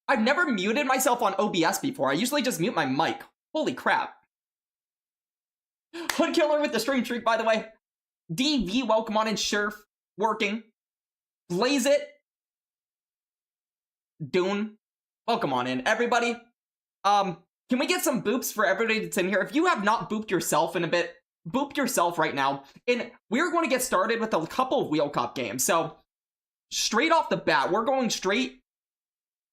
I've never muted myself on OBS before. I usually just mute my mic. Holy crap. Hood Killer with the stream streak, by the way. DV, welcome on in. Sherf, working. Blaze it. Dune, welcome on in. Everybody, can we get some boops for everybody that's in here? If you have not booped yourself in a bit, boop yourself right now. And we're going to get started with a couple of Wheel Cup games. So, straight off the bat, we're going straight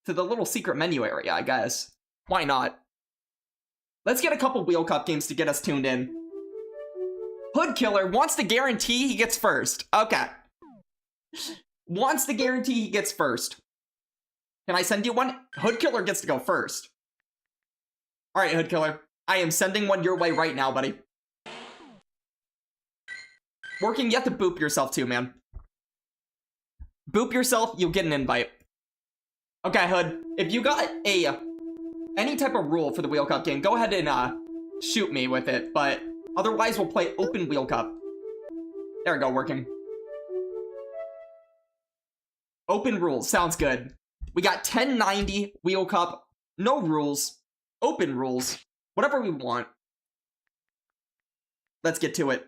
to the little secret menu area, I guess. Why not? Let's get a couple Wheel Cup games to get us tuned in. Hood Killer wants to guarantee he gets first. Okay. Wants to guarantee he gets first. Can I send you one? Hood Killer gets to go first. Alright, Hood Killer. I am sending one your way right now, buddy. Working, you have to boop yourself too, man. Boop yourself, you'll get an invite. Okay, Hood. If you got any type of rule for the Wheel Cup game, go ahead and shoot me with it. But otherwise, we'll play open Wheel Cup. There we go, working. Open rules, sounds good. We got 1090 Wheel Cup, no rules, open rules, whatever we want. Let's get to it.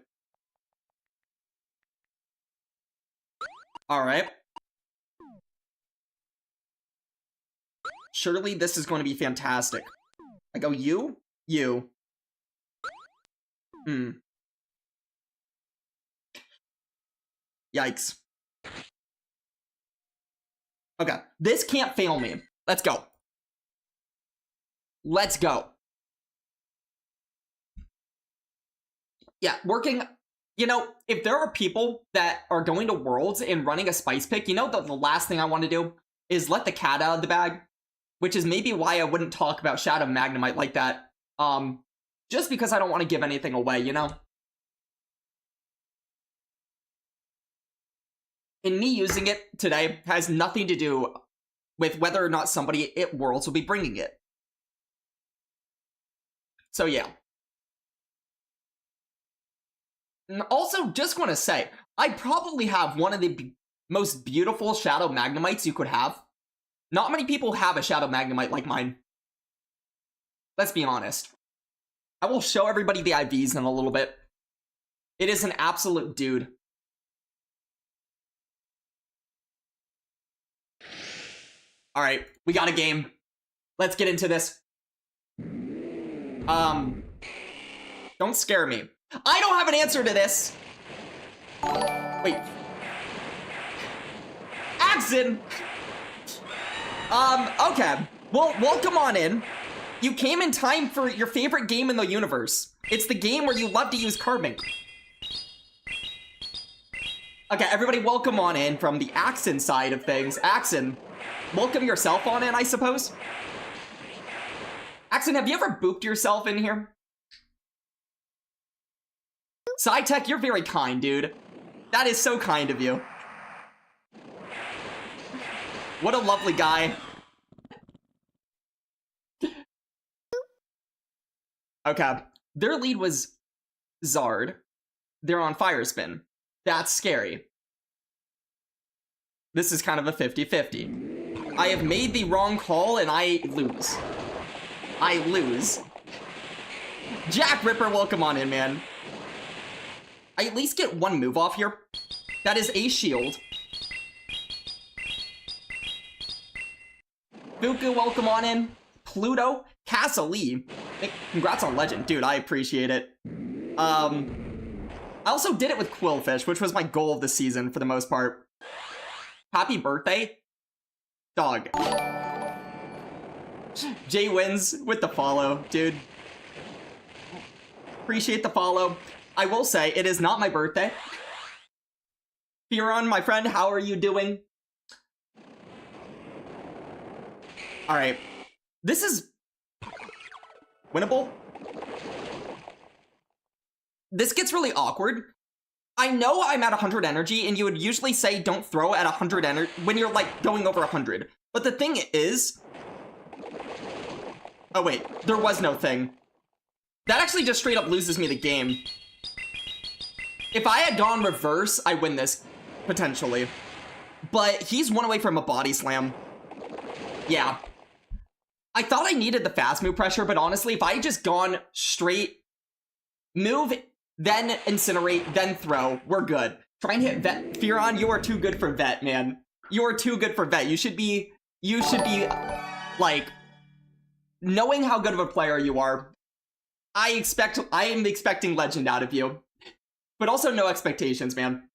Alright. Surely this is going to be fantastic. I go you. Yikes. Okay, this can't fail me. Let's go. Let's go. Yeah, working. You know, if there are people that are going to Worlds and running a spice pick, you know, the last thing I want to do is let the cat out of the bag, which is maybe why I wouldn't talk about Shadow Magnemite like that. Just because I don't want to give anything away, you know? And me using it today has nothing to do with whether or not somebody at Worlds will be bringing it. So yeah. And also, just want to say, I probably have one of the most beautiful Shadow Magnemites you could have. Not many people have a Shadow Magnemite like mine. Let's be honest. I will show everybody the IVs in a little bit. It is an absolute dude. Alright, we got a game. Let's get into this. Don't scare me. I don't have an answer to this! Wait. Axon! Okay. Well, welcome on in. You came in time for your favorite game in the universe. It's the game where you love to use carbon. Okay, everybody welcome on in from the Axon side of things. Axon, welcome yourself on in, I suppose? Axon, have you ever booped yourself in here? SciTech, you're very kind, dude. That is so kind of you. What a lovely guy. Okay. Their lead was Zard. They're on Fire Spin. That's scary. This is kind of a 50-50. I have made the wrong call and I lose. I lose. Jack Ripper, welcome on in, man. I at least get one move off here. That is a shield. Fuku, welcome on in. Pluto, Castle-Lee. Congrats on Legend. Dude, I appreciate it. I also did it with Quillfish, which was my goal of the season for the most part. Happy birthday. Dog. Jay wins with the follow, dude. Appreciate the follow. I will say, it is not my birthday. Firon, my friend, how are you doing? Alright. This is winnable. This gets really awkward. I know I'm at 100 energy, and you would usually say don't throw at 100 energy when you're, like, going over 100. But the thing is... Oh, wait. There was no thing. That actually just straight up loses me the game. If I had gone reverse, I win this, potentially. But he's one away from a body slam. Yeah. I thought I needed the fast move pressure, but honestly, if I had just gone straight move, then incinerate, then throw, we're good. Try and hit vet. Fearon, you are too good for vet, man. You are too good for vet. You should be, like, knowing how good of a player you are. I am expecting legend out of you. But also no expectations, man.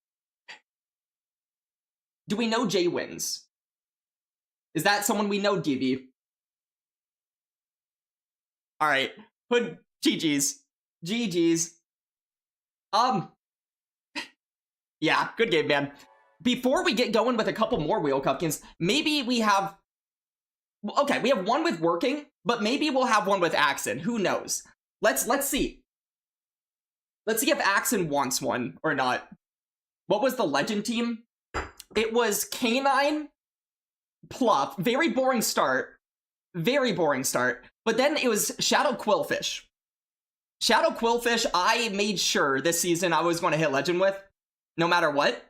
Do we know Jay wins? Is that someone we know, DB? Alright. Hood, GG's. GG's. Yeah, good game, man. Before we get going with a couple more Wheel Cup games, maybe we have... Okay, we have one with Working, but maybe we'll have one with Axon. Who knows? Let's see. Let's see if Axon wants one or not. What was the Legend team? It was Canine, Pluff. Very boring start. Very boring start. But then it was Shadow Quillfish. Shadow Quillfish, I made sure this season I was going to hit Legend with, no matter what.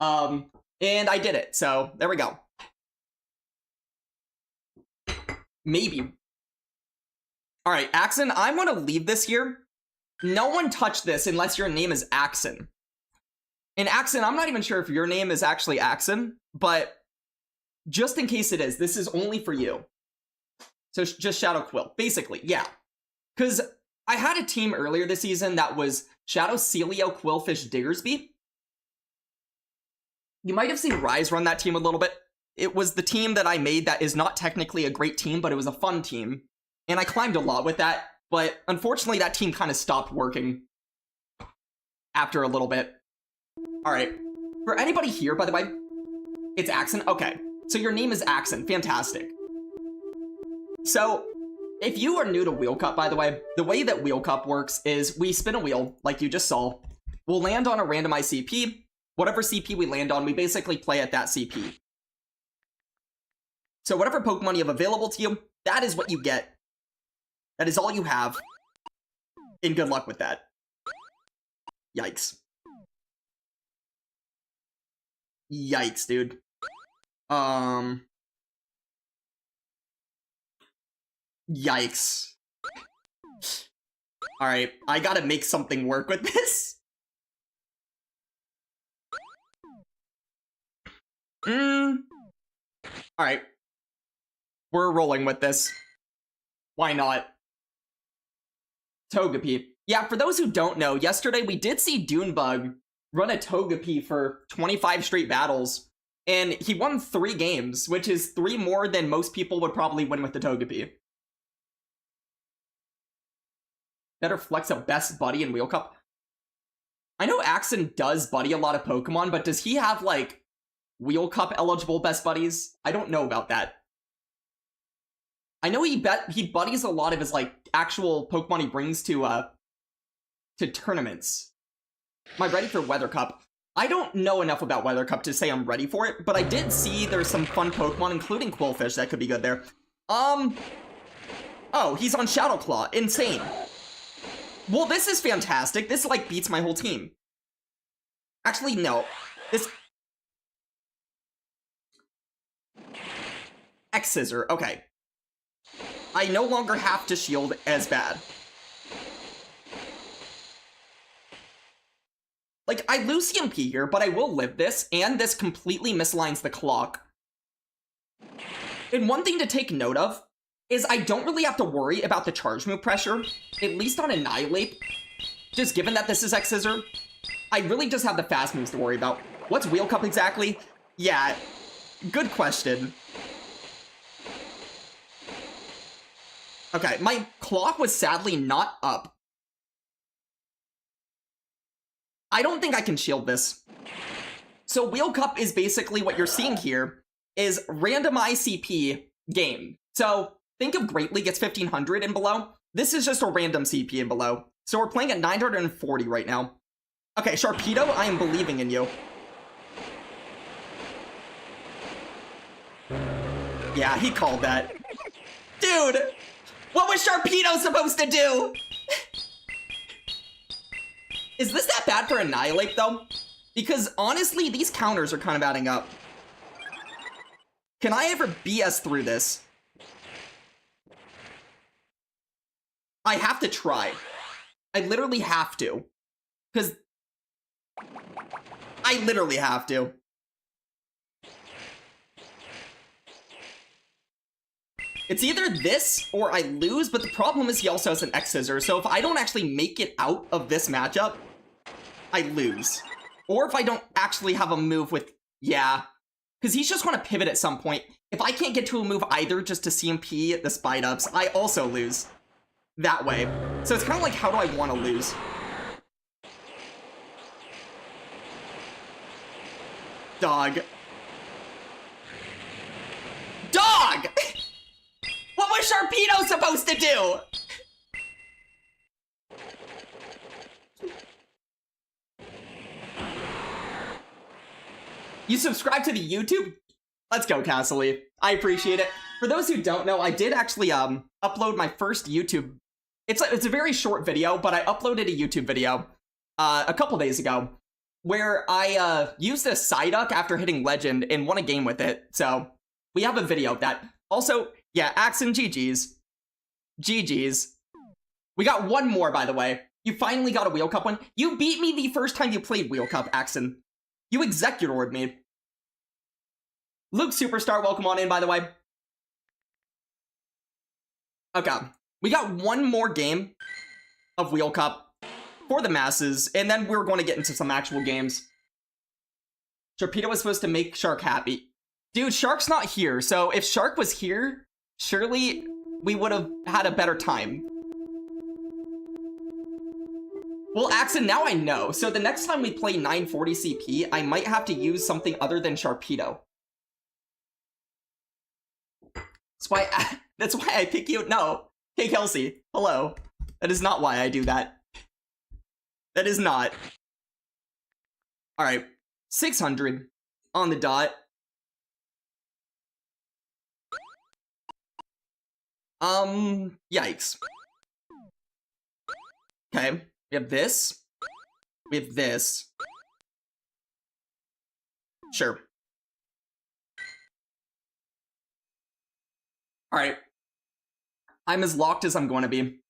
And I did it, so there we go. Maybe. Alright, Axon, I'm going to leave this here. No one touch this unless your name is Axon. And Axon, I'm not even sure if your name is actually Axon, but just in case it is, this is only for you. So just Shadow Quill, basically, yeah. Because I had a team earlier this season that was Shadow Celio Quillfish Diggersby. You might have seen Rise run that team a little bit. It was the team that I made that is not technically a great team, but it was a fun team. And I climbed a lot with that, but unfortunately that team kind of stopped working after a little bit. Alright, for anybody here, by the way, it's Axon. Okay, so your name is Axon, fantastic. So, if you are new to Wheel Cup, by the way that Wheel Cup works is we spin a wheel, like you just saw. We'll land on a randomized CP. Whatever CP we land on, we basically play at that CP. So whatever Pokemon you have available to you, that is what you get. That is all you have. And good luck with that. Yikes. Yikes, dude. Yikes. Alright, I gotta make something work with this. Alright. We're rolling with this. Why not? Togepi. Yeah, for those who don't know, yesterday we did see Dunebug run a Togepi for 25 straight battles, and he won 3 games, which is 3 more than most people would probably win with the Togepi. Better flex a best buddy in Wheel Cup. I know Axon does buddy a lot of Pokemon, but does he have, like, Wheel Cup eligible best buddies? I don't know about that. I know he buddies a lot of his, like, actual Pokemon he brings to tournaments. Am I ready for Weather Cup? I don't know enough about Weather Cup to say I'm ready for it, but I did see there's some fun Pokemon, including Quillfish, that could be good there. Oh, he's on Shadow Claw. Insane. Well, this is fantastic. This, like, beats my whole team. Actually, no. This... X-Scissor. Okay. I no longer have to shield as bad. Like, I lose CMP here, but I will live this, and this completely mislines the clock. And one thing to take note of is I don't really have to worry about the charge move pressure, at least on Annihilate. Just given that this is X-Scissor, I really just have the fast moves to worry about. What's Wheel Cup exactly? Yeah, good question. Okay, my clock was sadly not up. I don't think I can shield this. So Wheel Cup is basically what you're seeing here is randomized CP game. So think of Great League, it's 1500 and below. This is just a random CP and below. So we're playing at 940 right now. Okay, Sharpedo, I am believing in you. Yeah, he called that. Dude, what was Sharpedo supposed to do? Is this that bad for Annihilate, though? Because, honestly, these counters are kind of adding up. Can I ever BS through this? I have to try. I literally have to. Because I literally have to. It's either this or I lose, but the problem is he also has an X-Scissor, so if I don't actually make it out of this matchup, I lose. Or if I don't actually have a move with... Yeah. Because he's just going to pivot at some point. If I can't get to a move either just to CMP the Spite-Ups, I also lose. That way. So it's kind of like, how do I want to lose? Dog. Dog! What was Sharpedo supposed to do? You subscribe to the YouTube? Let's go, Castle. I appreciate it. For those who don't know, I did actually upload my first YouTube. It's a very short video, but I uploaded a YouTube video a couple days ago where I used a Psyduck after hitting Legend and won a game with it. So we have a video of that. Also, yeah, Axon, GG's. GG's. We got one more, by the way. You finally got a Wheel Cup one. You beat me the first time you played Wheel Cup, Axon. You executored me. Luke Superstar, welcome on in, by the way. Okay. We got one more game of Wheel Cup for the masses, and then we're going to get into some actual games. Sharpedo was supposed to make Shark happy. Dude, Shark's not here, so if Shark was here, surely we would have had a better time. Well, Axon, now I know. So the next time we play 940 CP, I might have to use something other than Sharpedo. That's why I pick you. No. Hey, Kelsey. Hello. That is not why I do that. That is not. Alright. 600 on the dot. Yikes. Okay. We have this. We have this. Sure. Alright. I'm as locked as I'm going to be.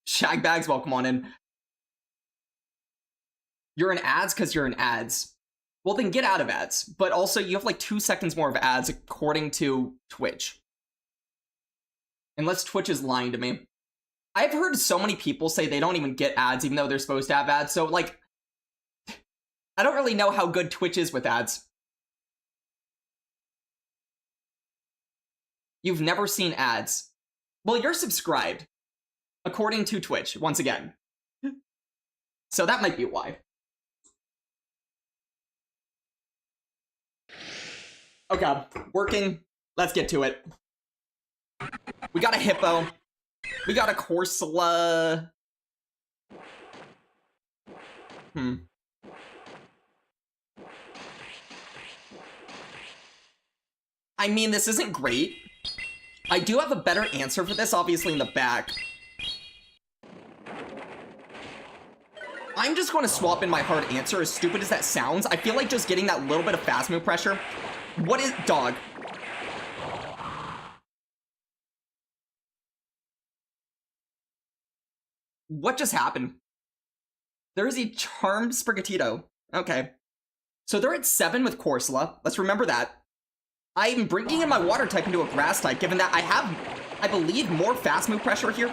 Shagbags, welcome on in. You're in ads because you're in ads. Well, then get out of ads. But also, you have like 2 seconds more of ads according to Twitch. Unless Twitch is lying to me. I've heard so many people say they don't even get ads even though they're supposed to have ads. So, like, I don't really know how good Twitch is with ads. You've never seen ads. Well, you're subscribed. According to Twitch, once again. So that might be why. Okay, working. Let's get to it. We got a Hippo. We got a Corsola. I mean, this isn't great. I do have a better answer for this, obviously, in the back. I'm just going to swap in my hard answer, as stupid as that sounds. I feel like just getting that little bit of fast move pressure. What is... Dog. What just happened? There is a Charmed Sprigatito. Okay. So they're at 7 with Corsola. Let's remember that. I'm bringing in my water type into a grass type, given that I have, I believe, more fast move pressure here.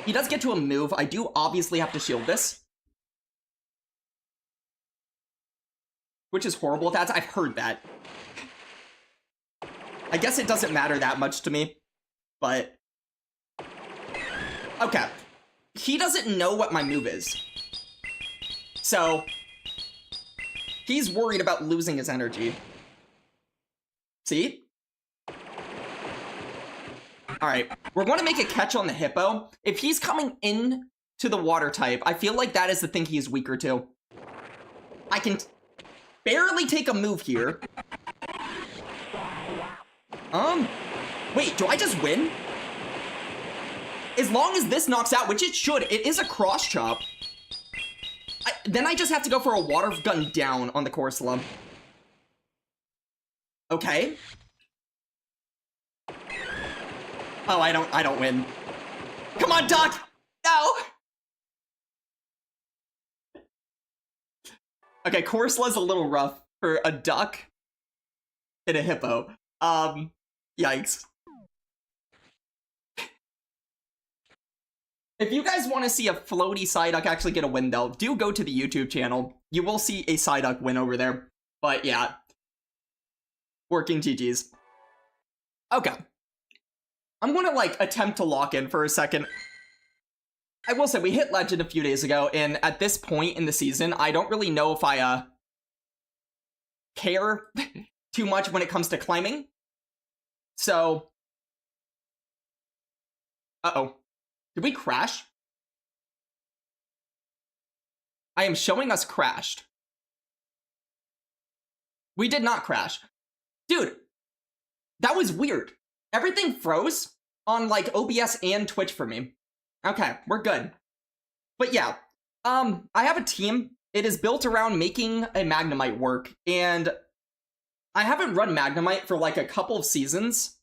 He does get to a move. I do obviously have to shield this. Which is horrible. I've heard that. I guess it doesn't matter that much to me. But... Okay. He doesn't know what my move is. So... he's worried about losing his energy. See? Alright, we're going to make a catch on the Hippo. If he's coming in to the water type, I feel like that is the thing he's weaker to. I can barely take a move here. Wait, do I just win? As long as this knocks out, which it should, it is a cross chop. Then I just have to go for a water gun down on the Corsola. Okay. Oh, I don't win. Come on, Duck! No! Okay, Corsla's a little rough for a duck and a hippo. Yikes. If you guys want to see a floaty Psyduck actually get a win, though, do go to the YouTube channel. You will see a Psyduck win over there. But yeah. Working GG's. Okay. I'm gonna, like, attempt to lock in for a second. I will say, we hit Legend a few days ago, and at this point in the season, I don't really know if I, care too much when it comes to climbing. So... Uh-oh. Did we crash? I am showing us crashed. We did not crash. Dude, that was weird. Everything froze on, like, OBS and Twitch for me. Okay, we're good. But yeah, I have a team. It is built around making a Magnemite work, and I haven't run Magnemite for, like, a couple of seasons.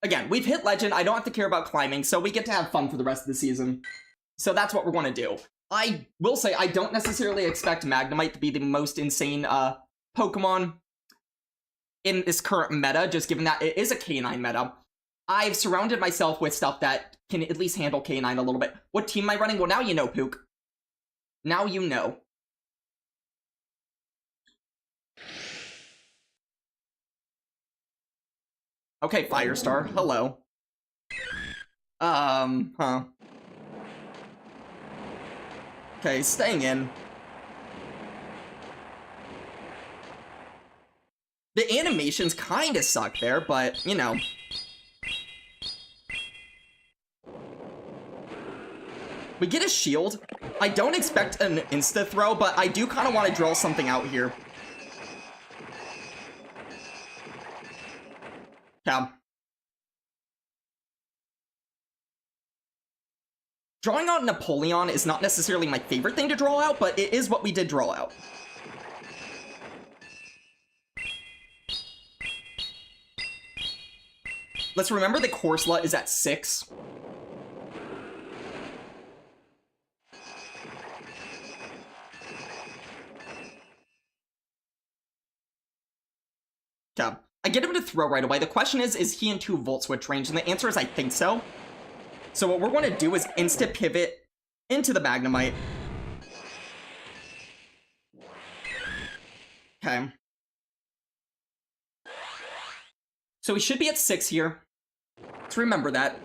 Again, we've hit Legend, I don't have to care about climbing, so we get to have fun for the rest of the season. So that's what we're going to do. I will say, I don't necessarily expect Magnemite to be the most insane, Pokemon in this current meta, just given that it is a K9 meta. I've surrounded myself with stuff that can at least handle K9 a little bit. What team am I running? Well, now you know, Pook. Now you know. Okay, Firestar, hello. Huh. Okay, staying in. The animations kinda suck there, but, you know. We get a shield. I don't expect an insta-throw, but I do kinda want to draw something out here. Yeah. Drawing out Napoleon is not necessarily my favorite thing to draw out, but it is what we did draw out. Let's remember the Corsola is at 6. Yeah. I get him to throw right away. The question is he in 2 Volt Switch range? And the answer is I think so. So what we're going to do is insta-pivot into the Magnemite. Okay. So we should be at 6 here. Let's remember that.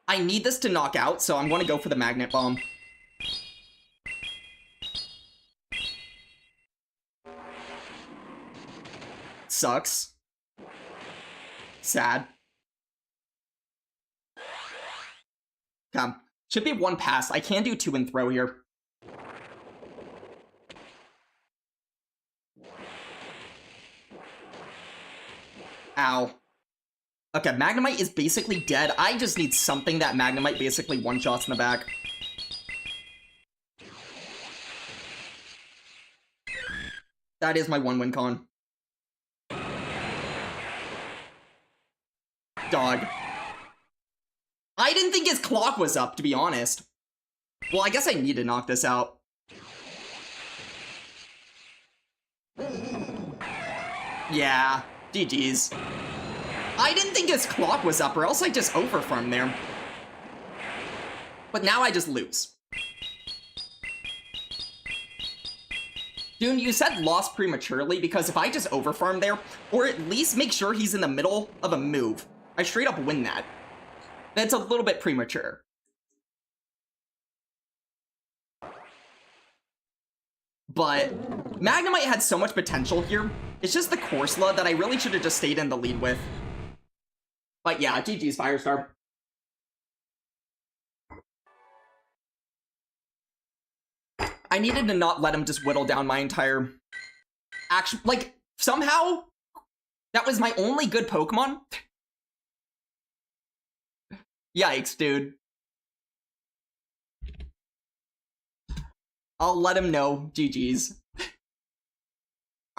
I need this to knock out, so I'm going to go for the Magnet Bomb. Sucks. Sad. Come. Should be 1 pass. I can do 2 and throw here. Ow. Okay, Magnemite is basically dead. I just need something that Magnemite basically one-shots in the back. That is my 1-win con. Dog. I didn't think his clock was up, to be honest. Well, I guess I need to knock this out. Yeah, GG's. I didn't think his clock was up, or else I just overfarmed there. But now I just lose. Dune, you said lost prematurely, because if I just overfarm there, or at least make sure he's in the middle of a move, I straight up win that. That's a little bit premature. But Magnemite had so much potential here. It's just the Corsola that I really should have just stayed in the lead with. But yeah, GG's Firestar. I needed to not let him just whittle down my entire... Action... Like, somehow, that was my only good Pokemon? Yikes, dude. I'll let him know. GG's.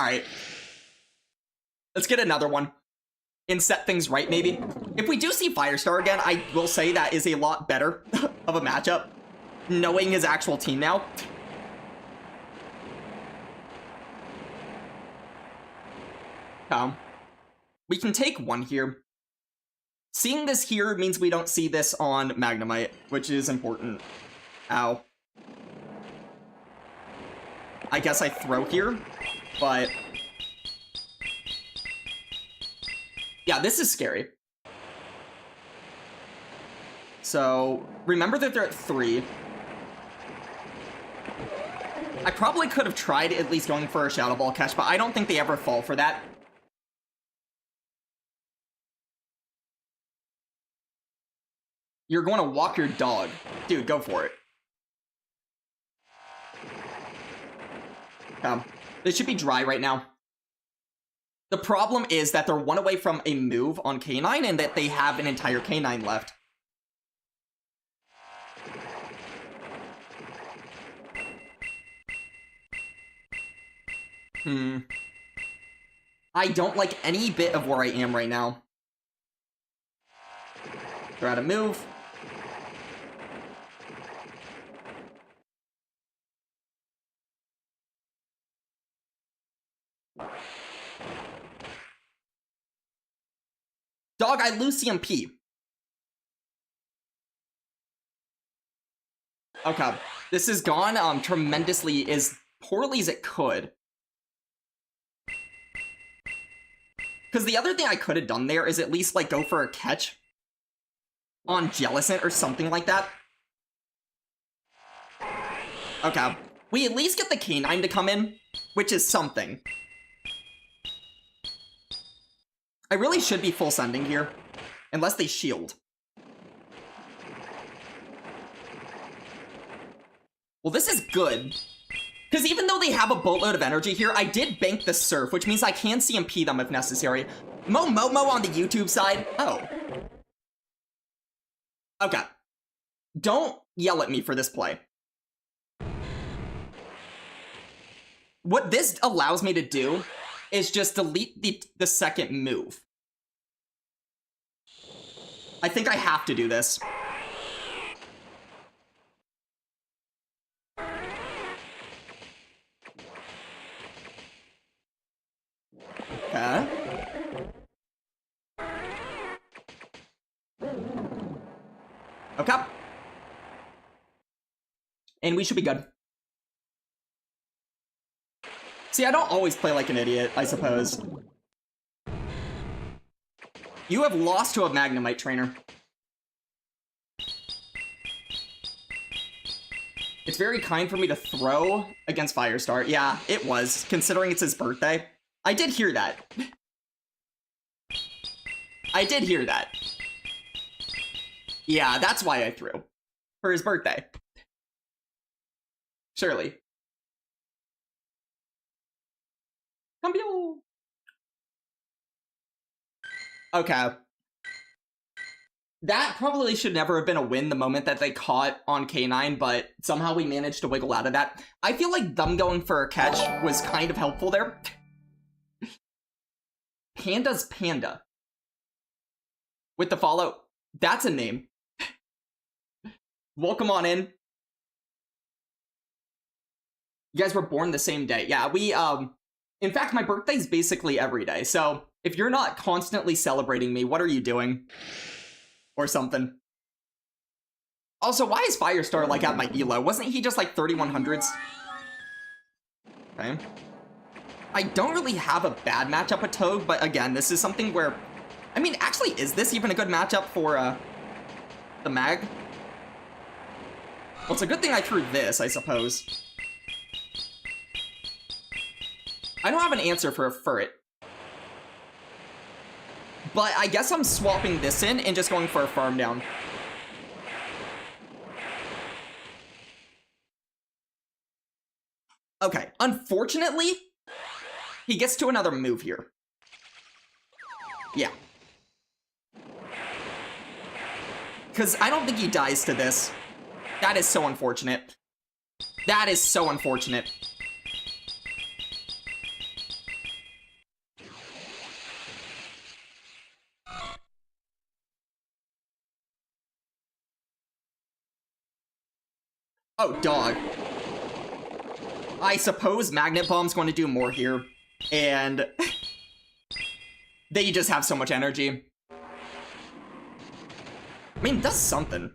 Alright. Let's get another one. And set things right, maybe. If we do see Firestar again, I will say that is a lot better of a matchup. Knowing his actual team now. We can take one here. Seeing this here means we don't see this on Magnemite, which is important. Ow. I guess I throw here, but... yeah, this is scary. So, remember that they're at 3. I probably could have tried at least going for a Shadow Ball catch, but I don't think they ever fall for that. You're going to walk your dog. Dude, go for it. This should be dry right now. The problem is that they're one away from a move on K9 and that they have an entire K9 left. I don't like any bit of where I am right now. They're out of move. Dog, I lose CMP. Okay, this has gone tremendously as poorly as it could. Because the other thing I could have done there is at least, like, go for a catch on Jellicent or something like that. Okay, we at least get the K9 to come in, which is something. I really should be full sending here, unless they shield. Well, this is good. Because even though they have a boatload of energy here, I did bank the Surf, which means I can CMP them if necessary. Momo on the YouTube side. Oh. Okay. Don't yell at me for this play. What this allows me to do is just delete the second move. I think I have to do this. Okay. Okay. And we should be good. See, I don't always play like an idiot, I suppose. You have lost to a Magnemite trainer. It's very kind for me to throw against Firestar. Yeah, it was, considering it's his birthday. I did hear that. I did hear that. Yeah, that's why I threw. For his birthday. Surely. Cambio! Okay. That probably should never have been a win the moment that they caught on K9, but somehow we managed to wiggle out of that. I feel like them going for a catch was kind of helpful there. Panda's Panda. With the follow. That's a name. Welcome on in. You guys were born the same day. Yeah, we, in fact, my birthday's basically every day, so if you're not constantly celebrating me, what are you doing? Or something. Also, why is Firestar, like, at my elo? Wasn't he just, like, 3100s? Okay. I don't really have a bad matchup with Toad, but again, this is something where... I mean, actually, is this even a good matchup for, the Mag? Well, it's a good thing I threw this, I suppose. I don't have an answer for a Furret. But I guess I'm swapping this in and just going for a farm down. Okay, unfortunately, he gets to another move here. Yeah. Because I don't think he dies to this. That is so unfortunate. That is so unfortunate. Oh, dog. I suppose Magnet Bomb's going to do more here. And they just have so much energy. I mean, it does something.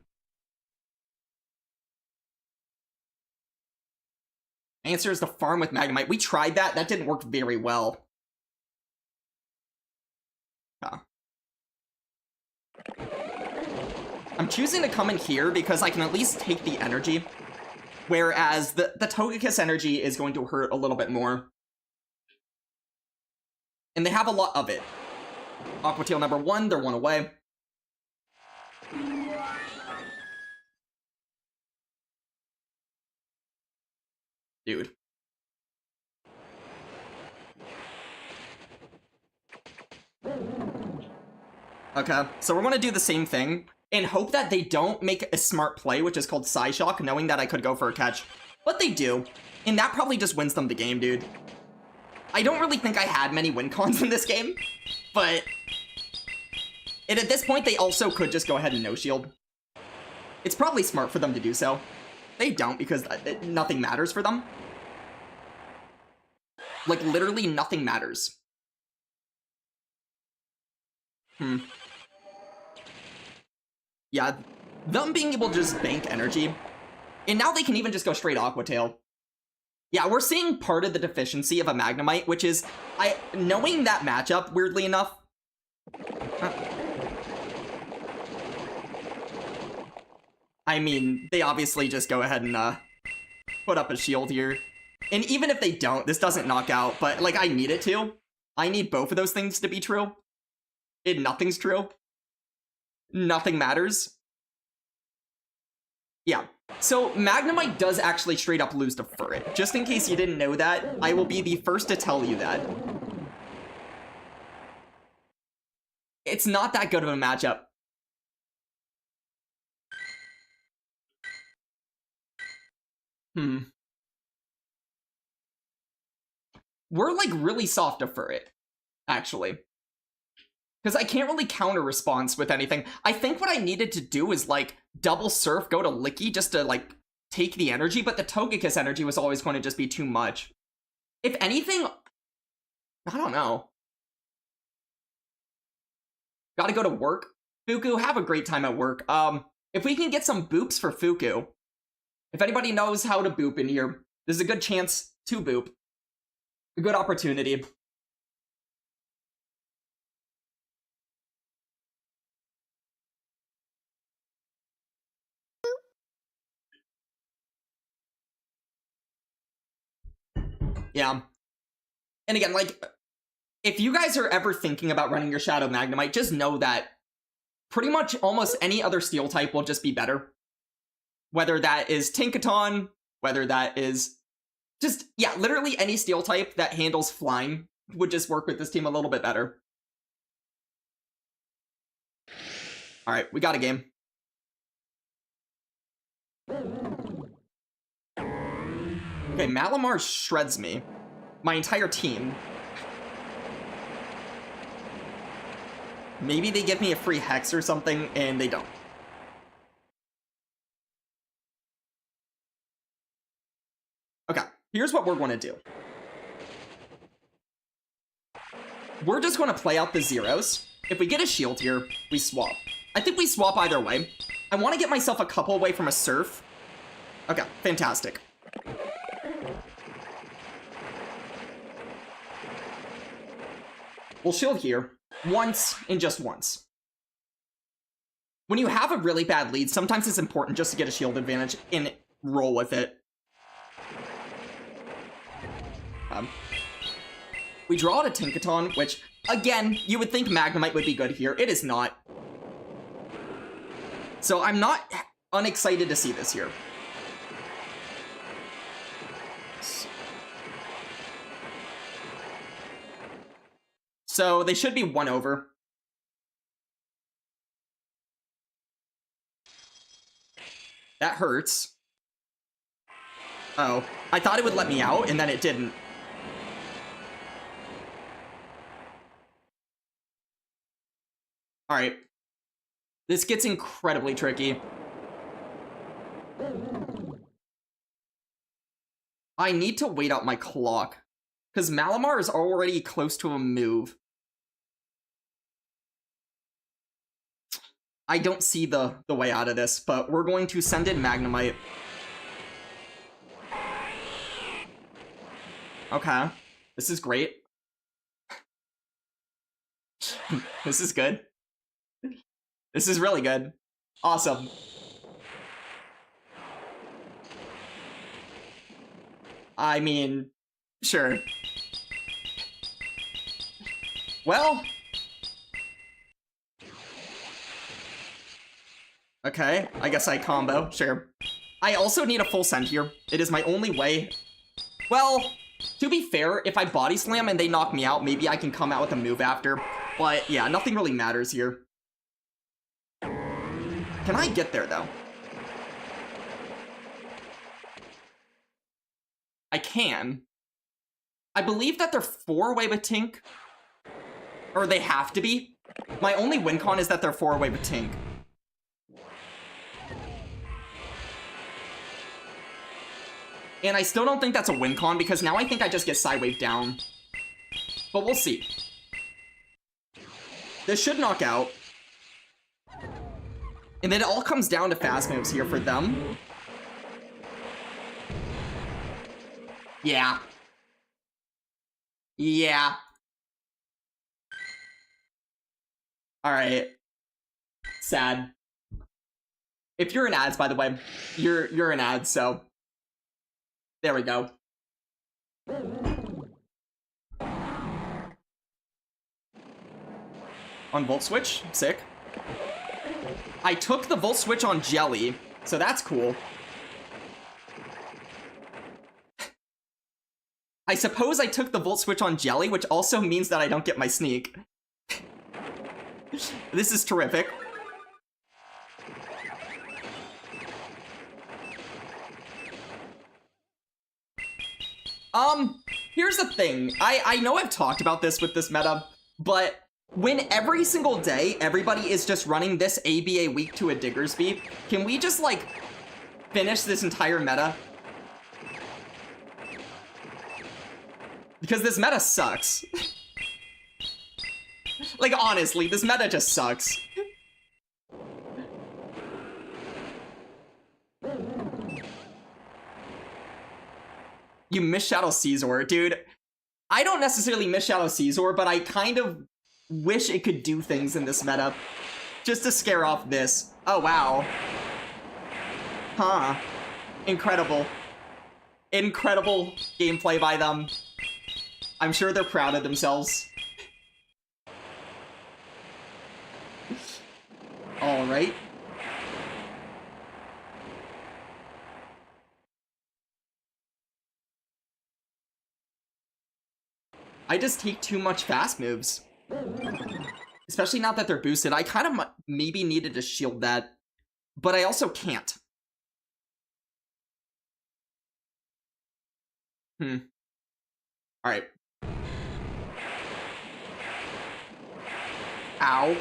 Answer is the farm with Magnemite. We tried that. That didn't work very well. Huh. I'm choosing to come in here because I can at least take the energy. Whereas the Togekiss energy is going to hurt a little bit more. And they have a lot of it. Aqua Tail number 1, they're 1 away. Dude. Okay, so we're gonna do the same thing and hope that they don't make a smart play, which is called Psyshock, knowing that I could go for a catch. But they do, and that probably just wins them the game, dude. I don't really think I had many win cons in this game, but and at this point, they also could just go ahead and no-shield. It's probably smart for them to do so. They don't, because nothing matters for them. Like, literally nothing matters. Yeah, them being able to just bank energy. And now they can even just go straight Aqua Tail. Yeah, we're seeing part of the deficiency of a Magnemite, which is, knowing that matchup, weirdly enough. I mean, they obviously just go ahead and, put up a shield here. And even if they don't, this doesn't knock out, but, like, I need it to. I need both of those things to be true. And nothing's true. Nothing matters. Yeah. So, Magnemite does actually straight up lose to Furret. Just in case you didn't know that, I will be the first to tell you that. It's not that good of a matchup. We're, like, really soft to Furret, actually. Because I can't really counter-response with anything. I think what I needed to do is, like, double surf, go to Licky just to, like, take the energy, but the Togekiss energy was always going to just be too much. If anything, I don't know. Gotta go to work. Fuku, have a great time at work. If we can get some boops for Fuku, if anybody knows how to boop in here, there's a good chance to boop. A good opportunity. Yeah. And again, like, if you guys are ever thinking about running your Shadow Magnemite, just know that pretty much almost any other Steel type will just be better. Whether that is Tinkaton, whether that is just, yeah, literally any Steel type that handles flying would just work with this team a little bit better. Alright, we got a game. Okay, Malamar shreds me. My entire team. Maybe they give me a free Hex or something, and they don't. Okay, here's what we're going to do. We're just going to play out the zeros. If we get a shield here, we swap. I think we swap either way. I want to get myself a couple away from a Surf. Okay, fantastic. We'll shield here. Once, and just once. When you have a really bad lead, sometimes it's important just to get a shield advantage and roll with it. We draw out a Tinkaton, which, again, you would think Magnemite would be good here. It is not. So I'm not unexcited to see this here. So they should be 1 over. That hurts. Oh, I thought it would let me out, and then it didn't. Alright. This gets incredibly tricky. I need to wait out my clock. Because Malamar is already close to a move. I don't see the way out of this, but we're going to send in Magnemite. Okay. This is great. This is good. This is really good. Awesome. I mean, sure. Well. Okay, I guess I combo, sure. I also need a full send here. It is my only way. Well, to be fair, if I body slam and they knock me out, maybe I can come out with a move after. But yeah, nothing really matters here. Can I get there, though? I can. I believe that they're 4-away with Tink. Or they have to be. My only win con is that they're 4-away with Tink. And I still don't think that's a win con, because now I think I just get Psywave down. But we'll see. This should knock out. And then it all comes down to fast moves here for them. Yeah. Yeah. Alright. Sad. If you're in ads, by the way, you're in ads, so... There we go. On Volt Switch? Sick. I took the Volt Switch on Jelly, so that's cool. I suppose I took the Volt Switch on Jelly, which also means that I don't get my sneak. This is terrific. Here's the thing. I know I've talked about this with this meta, but when every single day everybody is just running this ABA weak to a Diggersby, can we just, like, finish this entire meta? Because this meta sucks. Like, honestly, this meta just sucks. You miss Shadow Caesar, dude. I don't necessarily miss Shadow Caesar, but I kind of wish it could do things in this meta. Just to scare off this. Oh, wow. Huh. Incredible. Incredible gameplay by them. I'm sure they're proud of themselves. Alright. I just take too much fast moves. Especially now that they're boosted. I kind of maybe needed to shield that, but I also can't. Alright. Ow.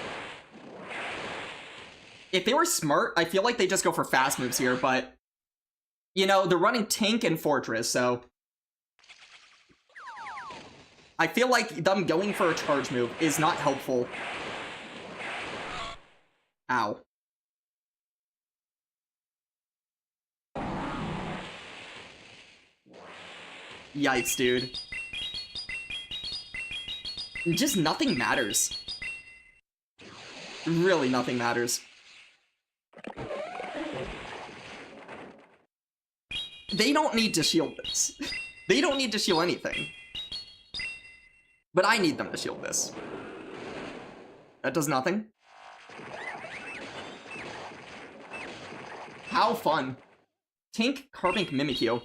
If they were smart, I feel like they just go for fast moves here, but... You know, they're running Tank and Fortress, so... I feel like them going for a charge move is not helpful. Ow. Yikes, dude. Just nothing matters. Really, nothing matters. They don't need to shield this. They don't need to shield anything. But I need them to shield this. That does nothing. How fun. Tink, Carbink, Mimikyu.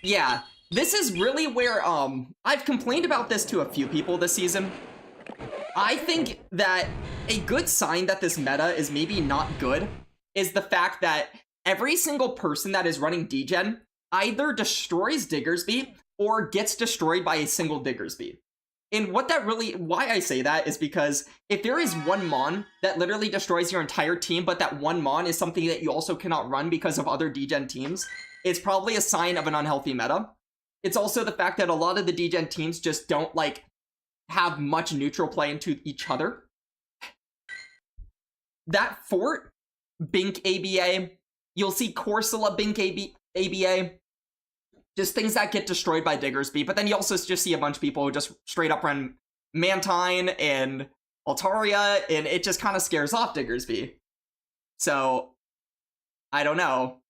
Yeah, this is really where, I've complained about this to a few people this season. I think that a good sign that this meta is maybe not good is the fact that every single person that is running Degen either destroys Diggersby or gets destroyed by a single Diggersby. And why I say that is because if there is one Mon that literally destroys your entire team, but that one Mon is something that you also cannot run because of other degen teams, it's probably a sign of an unhealthy meta. It's also the fact that a lot of the degen teams just don't, like, have much neutral play into each other. That Fort, Bink ABA, you'll see Corsola Bink ABA, just things that get destroyed by Diggersby, but then you also just see a bunch of people who just straight up run Mantine and Altaria, and it just kind of scares off Diggersby. So, I don't know.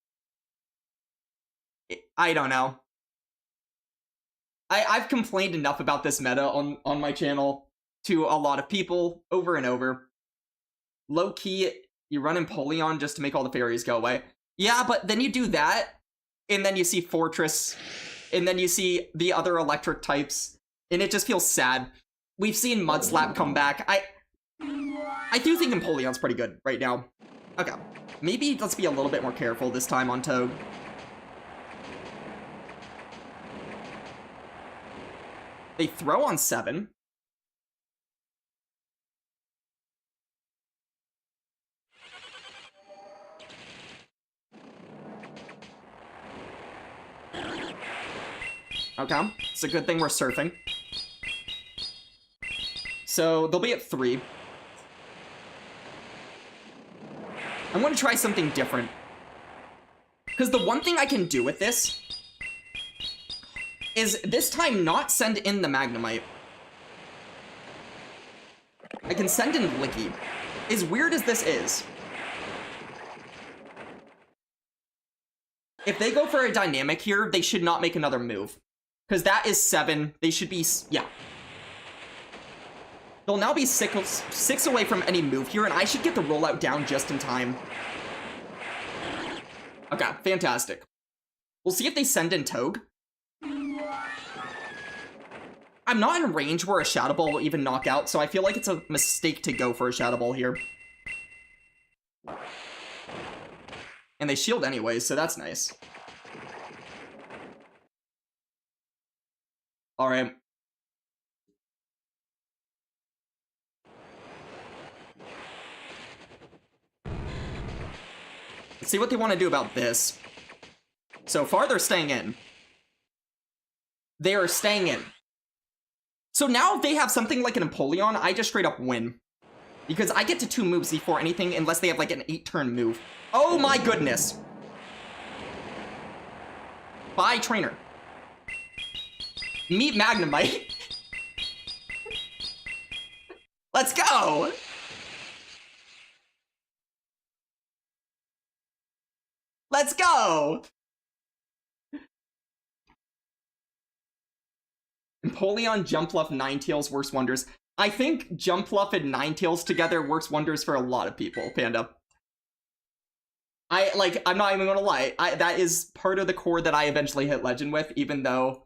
I've complained enough about this meta on my channel to a lot of people over and over. Low-key, you run Empoleon just to make all the fairies go away. Yeah, but then you do that, and then you see Fortress, and then you see the other electric types, and it just feels sad. We've seen Mudslap come back. I do think Empoleon's pretty good right now. Okay, maybe let's be a little bit more careful this time on Toad. They throw on 7. Okay, it's a good thing we're surfing. So they'll be at 3. I'm going to try something different. Because the one thing I can do with this is this time not send in the Magnemite. I can send in Licky. As weird as this is, if they go for a dynamic here, they should not make another move. Because that is 7. They should be... yeah. They'll now be 6 away from any move here, and I should get the rollout down just in time. Okay, fantastic. We'll see if they send in Togue. I'm not in range where a Shadow Ball will even knock out, so I feel like it's a mistake to go for a Shadow Ball here. And they shield anyways, so that's nice. Alright. Let's see what they want to do about this. So far, they're staying in. They are staying in. So now if they have something like an Empoleon, I just straight up win. Because I get to 2 moves before anything, unless they have like an 8-turn move. Oh my goodness! Bye, trainer. Meet Magnemite. Let's go! Let's go! Empoleon, Jumpluff, Ninetales works wonders. I think Jumpluff and Ninetales together works wonders for a lot of people, Panda. I'm not even gonna lie. That is part of the core that I eventually hit Legend with, even though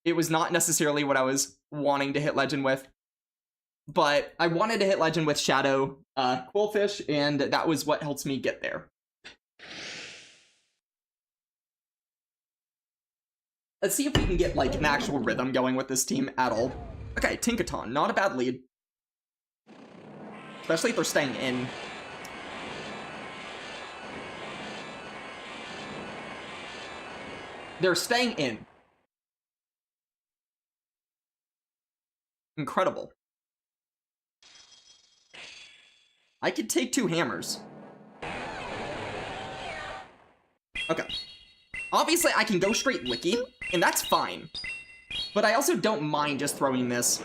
it was not necessarily what I was wanting to hit Legend with. But I wanted to hit Legend with Shadow Quillfish, and that was what helps me get there. Let's see if we can get, like, an actual rhythm going with this team at all. Okay, Tinkaton, not a bad lead. Especially if they're staying in. They're staying in. Incredible. I could take 2 hammers. Okay. Obviously, I can go straight Licky, and that's fine. But I also don't mind just throwing this.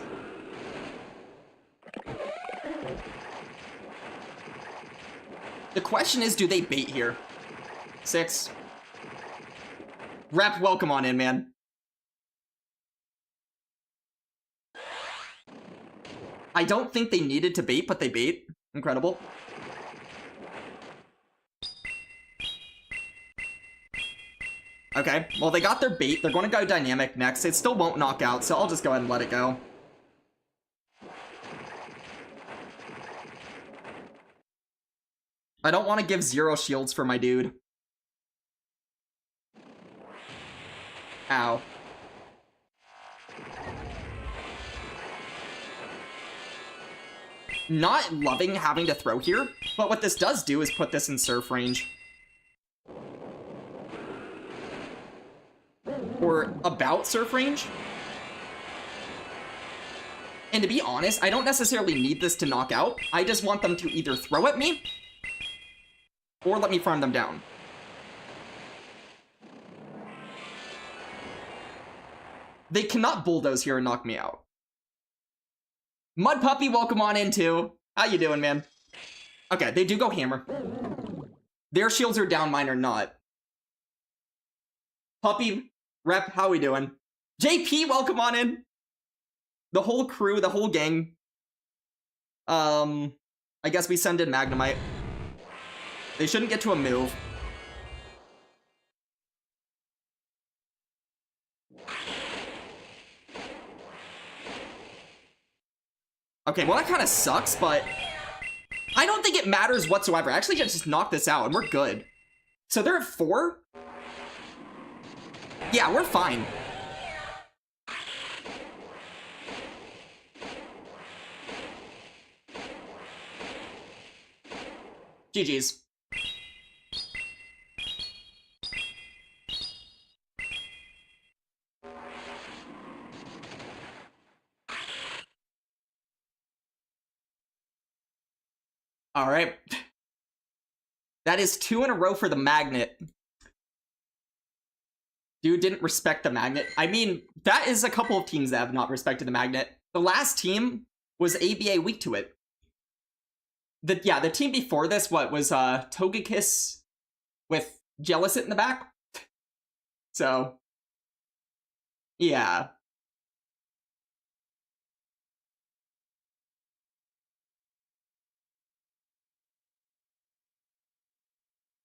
The question is, do they bait here? 6. Rep, welcome on in, man. I don't think they needed to bait, but they bait. Incredible. Okay, well, they got their bait. They're going to go dynamic next. It still won't knock out, so I'll just go ahead and let it go. I don't want to give 0 shields for my dude. Ow. Not loving having to throw here, but what this does do is put this in surf range. Or about surf range. And to be honest, I don't necessarily need this to knock out. I just want them to either throw at me or let me farm them down. They cannot bulldoze here and knock me out. Mud Puppy, welcome on in too. How you doing, man? Okay, they do go hammer. Their shields are down, mine are not. Puppy, Rep, how we doing? JP, welcome on in. The whole crew, the whole gang. I guess we send in Magnemite. They shouldn't get to a move. Okay, well that kind of sucks, but I don't think it matters whatsoever. Actually, just knock this out and we're good. So they're at 4? Yeah, we're fine. GG's. All right. That is 2 in a row for the magnet. Dude didn't respect the magnet. I mean, that is a couple of teams that have not respected the magnet. The last team was ABA weak to it. The team before this, what, was Togekiss with Jellicent in the back? So, yeah.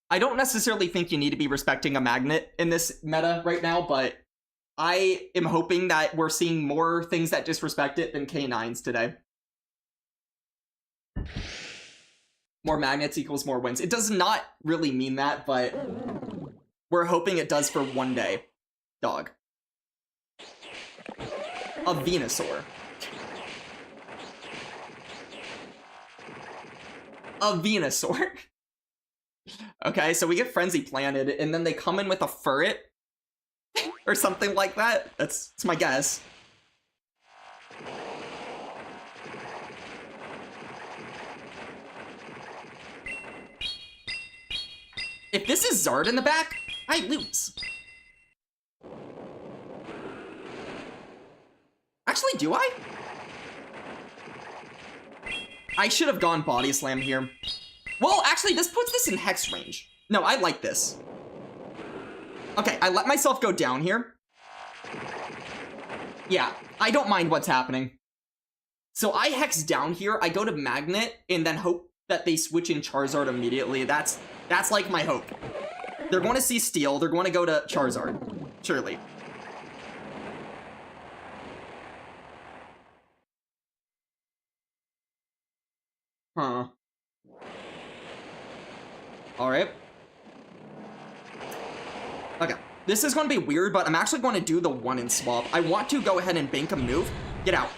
I don't necessarily think you need to be respecting a magnet in this meta right now, but I am hoping that we're seeing more things that disrespect it than K9s today. More magnets equals more wins. It does not really mean that, but we're hoping it does for one day. Dog. A Venusaur. A Venusaur. Okay, so we get Frenzy planted, and then they come in with a Furret? Or something like that? That's my guess. If this is Zard in the back, I lose. Actually, do I? I should have gone Body Slam here. Well, actually, this puts this in Hex range. No, I like this. Okay, I let myself go down here. Yeah, I don't mind what's happening. So I Hex down here, I go to Magnet, and then hope that they switch in Charizard immediately. That's like my hope. They're going to see Steel, they're going to go to Charizard. Surely. Huh. Alright. Okay. This is going to be weird, but I'm actually going to do the 1-in swap. I want to go ahead and bank a move. Get out.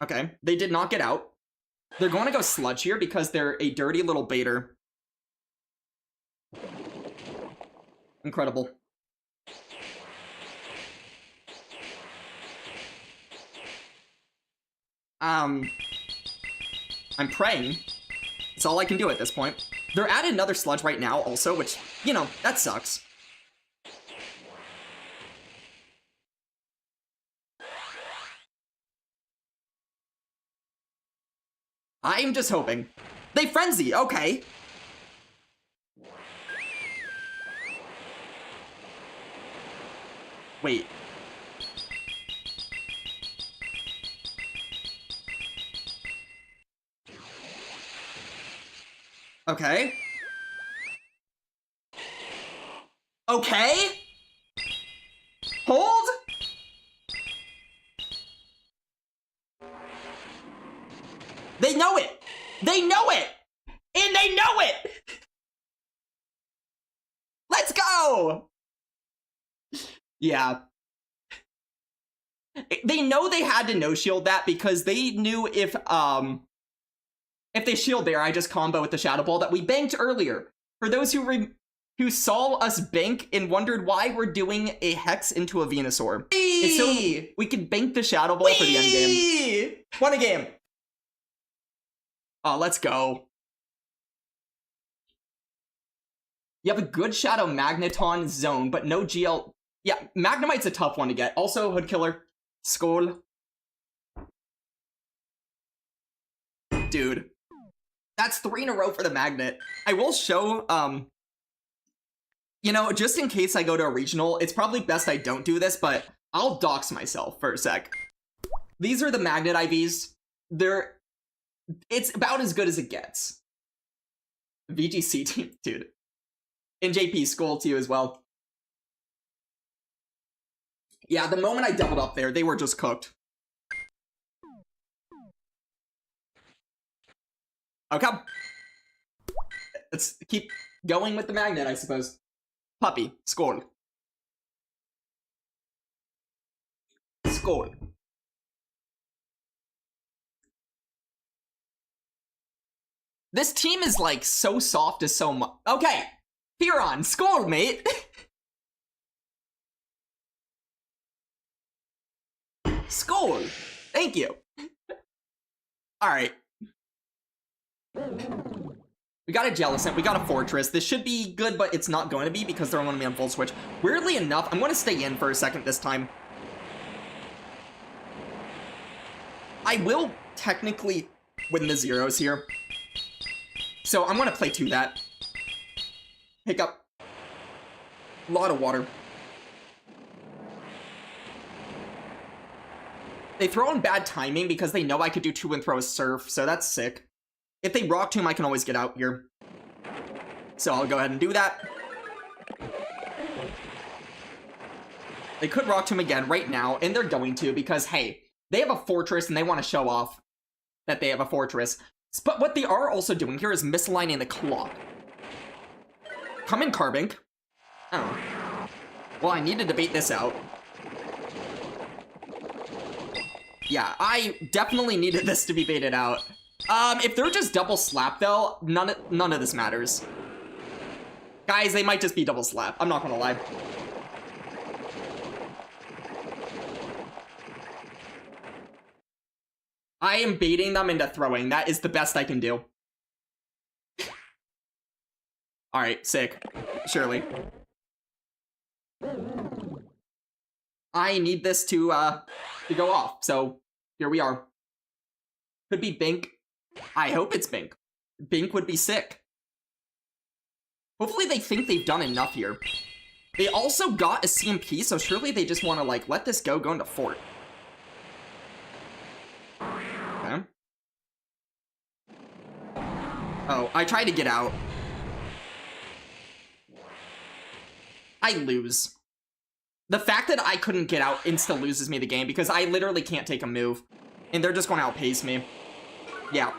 Okay. They did not get out. They're going to go Sludge here because they're a dirty little baiter. Incredible. I'm praying. That's all I can do at this point. They're at another Sludge right now also, which, you know, that sucks. I'm just hoping. They Frenzy, okay. Wait. Okay. Okay? Hold? They know it! They know it! And they know it! Let's go! Yeah. They know they had to no-shield that because they knew if they shield there, I just combo with the Shadow Ball that we banked earlier. For those who saw us bank and wondered why we're doing a Hex into a Venusaur. It's so we can bank the Shadow Ball for the end game. Won a game. Oh, let's go. You have a good Shadow Magneton zone, but no GL. Yeah, Magnemite's a tough one to get. Also, Hood Killer. Skull. Dude. That's 3 in a row for the Magnet. I will show, you know, just in case I go to a regional, it's probably best I don't do this, but I'll dox myself for a sec. These are the Magnet IVs. It's about as good as it gets. VGC team, dude. And JP, Skull to you as well. Yeah, the moment I doubled up there, they were just cooked. Okay. Let's keep going with the Magnet, I suppose. Puppy, Skull. Skull. This team is like so soft to so much. Okay, Piron, Skull, mate. Skull. Thank you. All right. We got a Jellicent, we got a Fortress. This should be good, but it's not going to be because they're going to be on full switch. Weirdly enough, I'm going to stay in for a second this time. I will technically win the zeros here. So I'm going to play to that. Pick up a lot of water. They throw in bad timing because they know I could do 2 and throw a Surf, so that's sick. If they Rock Tomb, I can always get out here. So I'll go ahead and do that. They could Rock Tomb again right now, and they're going to because, hey, they have a Fortress and they want to show off that they have a Fortress. But what they are also doing here is misaligning the clock. Come in, Carbink. Oh. Well, I need to debate this out. Yeah, I definitely needed this to be baited out. If they're just double slap, though, none of this matters. Guys, they might just be double slap. I'm not gonna lie. I am baiting them into throwing. That is the best I can do. Alright, sick. Surely. I need this to go off, so here we are. Could be Bink. I hope it's Bink. Bink would be sick. Hopefully they think they've done enough here. They also got a CMP, so surely they just want to, like, let this go into Fort. Okay. Oh, I tried to get out. I lose. The fact that I couldn't get out insta loses me the game because I literally can't take a move. And they're just going to outpace me. Yeah.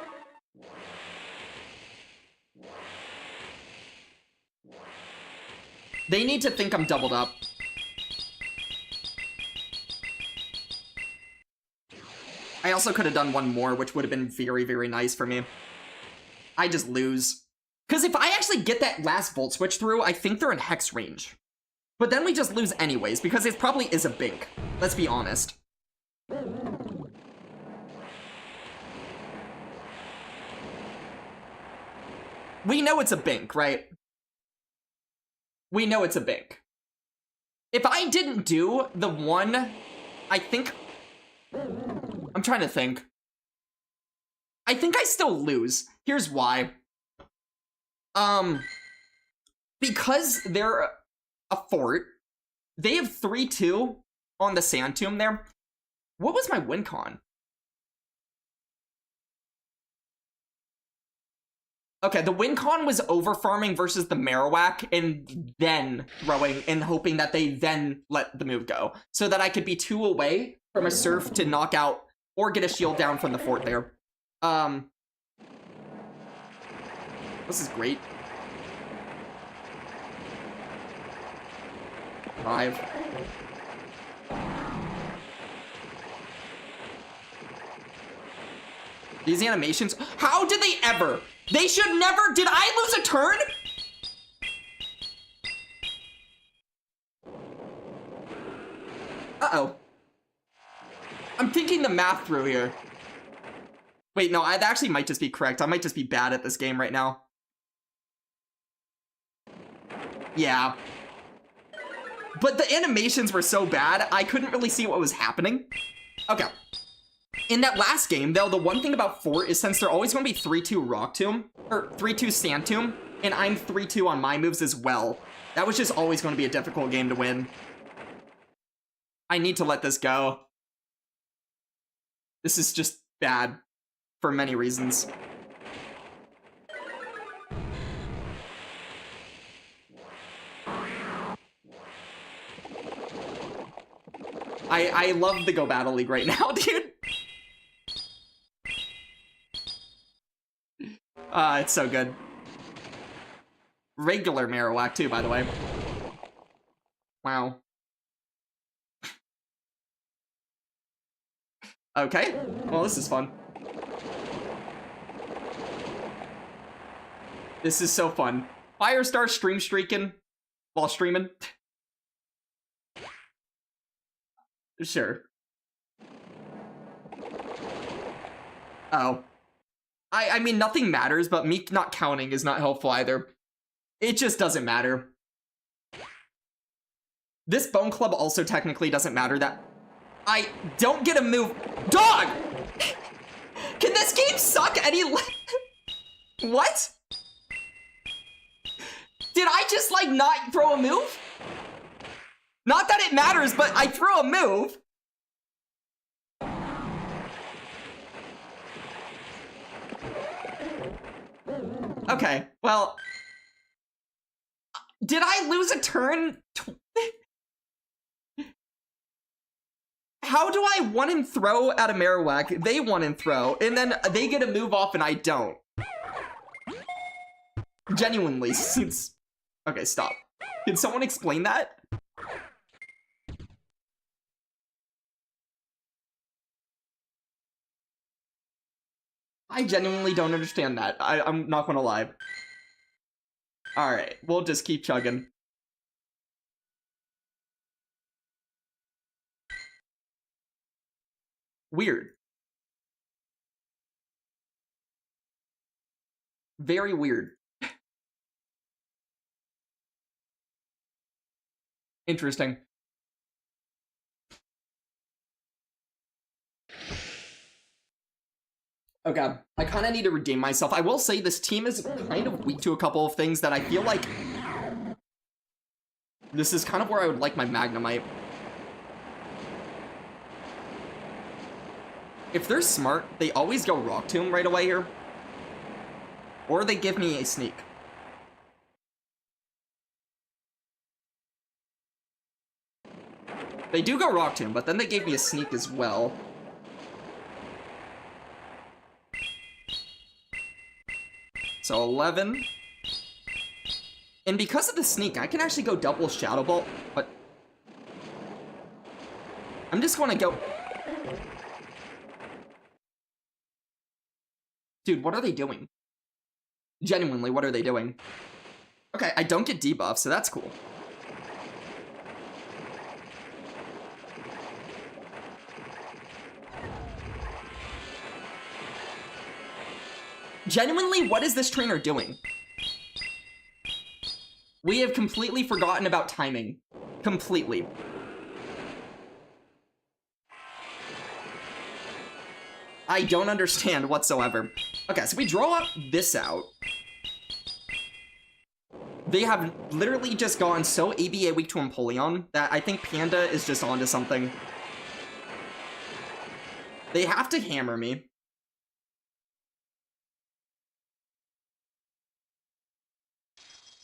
They need to think I'm doubled up. I also could have done one more, which would have been very, very nice for me. I just lose. Because if I actually get that last Volt Switch through, I think they're in Hex range. But then we just lose anyways, because it probably is a Bink. Let's be honest. We know it's a Bink, right? We know it's a Bink. If I didn't do the one, I think... I'm trying to think. I think I still lose. Here's why. Because they're a fort, they have 3-2 on the Sand Tomb there. What was my win con? Okay, the win con was over farming versus the Marowak and then throwing and hoping that they then let the move go. So that I could be 2 away from a Surf to knock out or get a shield down from the fort there. This is great. 5. These animations, how did they ever? They should never, did I lose a turn? Uh-oh. I'm thinking the math through here. Wait, no, that actually might just be correct. I might just be bad at this game right now. Yeah. But the animations were so bad, I couldn't really see what was happening. Okay. In that last game, though, the one thing about Fort is since they're always going to be 3-2 Rock Tomb, or 3-2 Sand Tomb, and I'm 3-2 on my moves as well, that was just always going to be a difficult game to win. I need to let this go. This is just bad for many reasons. I love the Go Battle League right now, dude. It's so good. Regular Marowak, too, by the way. Wow. Okay. Well, this is fun. This is so fun. Firestar stream streaking while streaming. Sure. Oh. I mean, nothing matters, but me not counting is not helpful either. It just doesn't matter. This Bone Club also technically doesn't matter that I don't get a move. Dog! Can this game suck any What? Did I just, like, not throw a move? Not that it matters, but I threw a move. Okay, well... Did I lose a turn? How do I one and throw at a Marowak? They one and throw, and then they get a move off and I don't. Genuinely, since... Okay, stop. Can someone explain that? I genuinely don't understand that. I'm not gonna lie. Alright, we'll just keep chugging. Weird. Very weird. Interesting. Okay, I kind of need to redeem myself. I will say this team is kind of weak to a couple of things that I feel like... This is kind of where I would like my Magnemite. If they're smart, they always go Rock Tomb right away here. Or they give me a sneak. They do go Rock Tomb, but then they gave me a sneak as well. So 11. And because of the sneak, I can actually go double Shadow Bolt, but... I'm just gonna go... Dude, what are they doing? Genuinely, what are they doing? Okay, I don't get debuff, so that's cool. Genuinely, what is this trainer doing? We have completely forgotten about timing. Completely. I don't understand whatsoever. Okay, so we draw up this out. They have literally just gone so ABA weak to Empoleon that I think Panda is just onto something. They have to hammer me.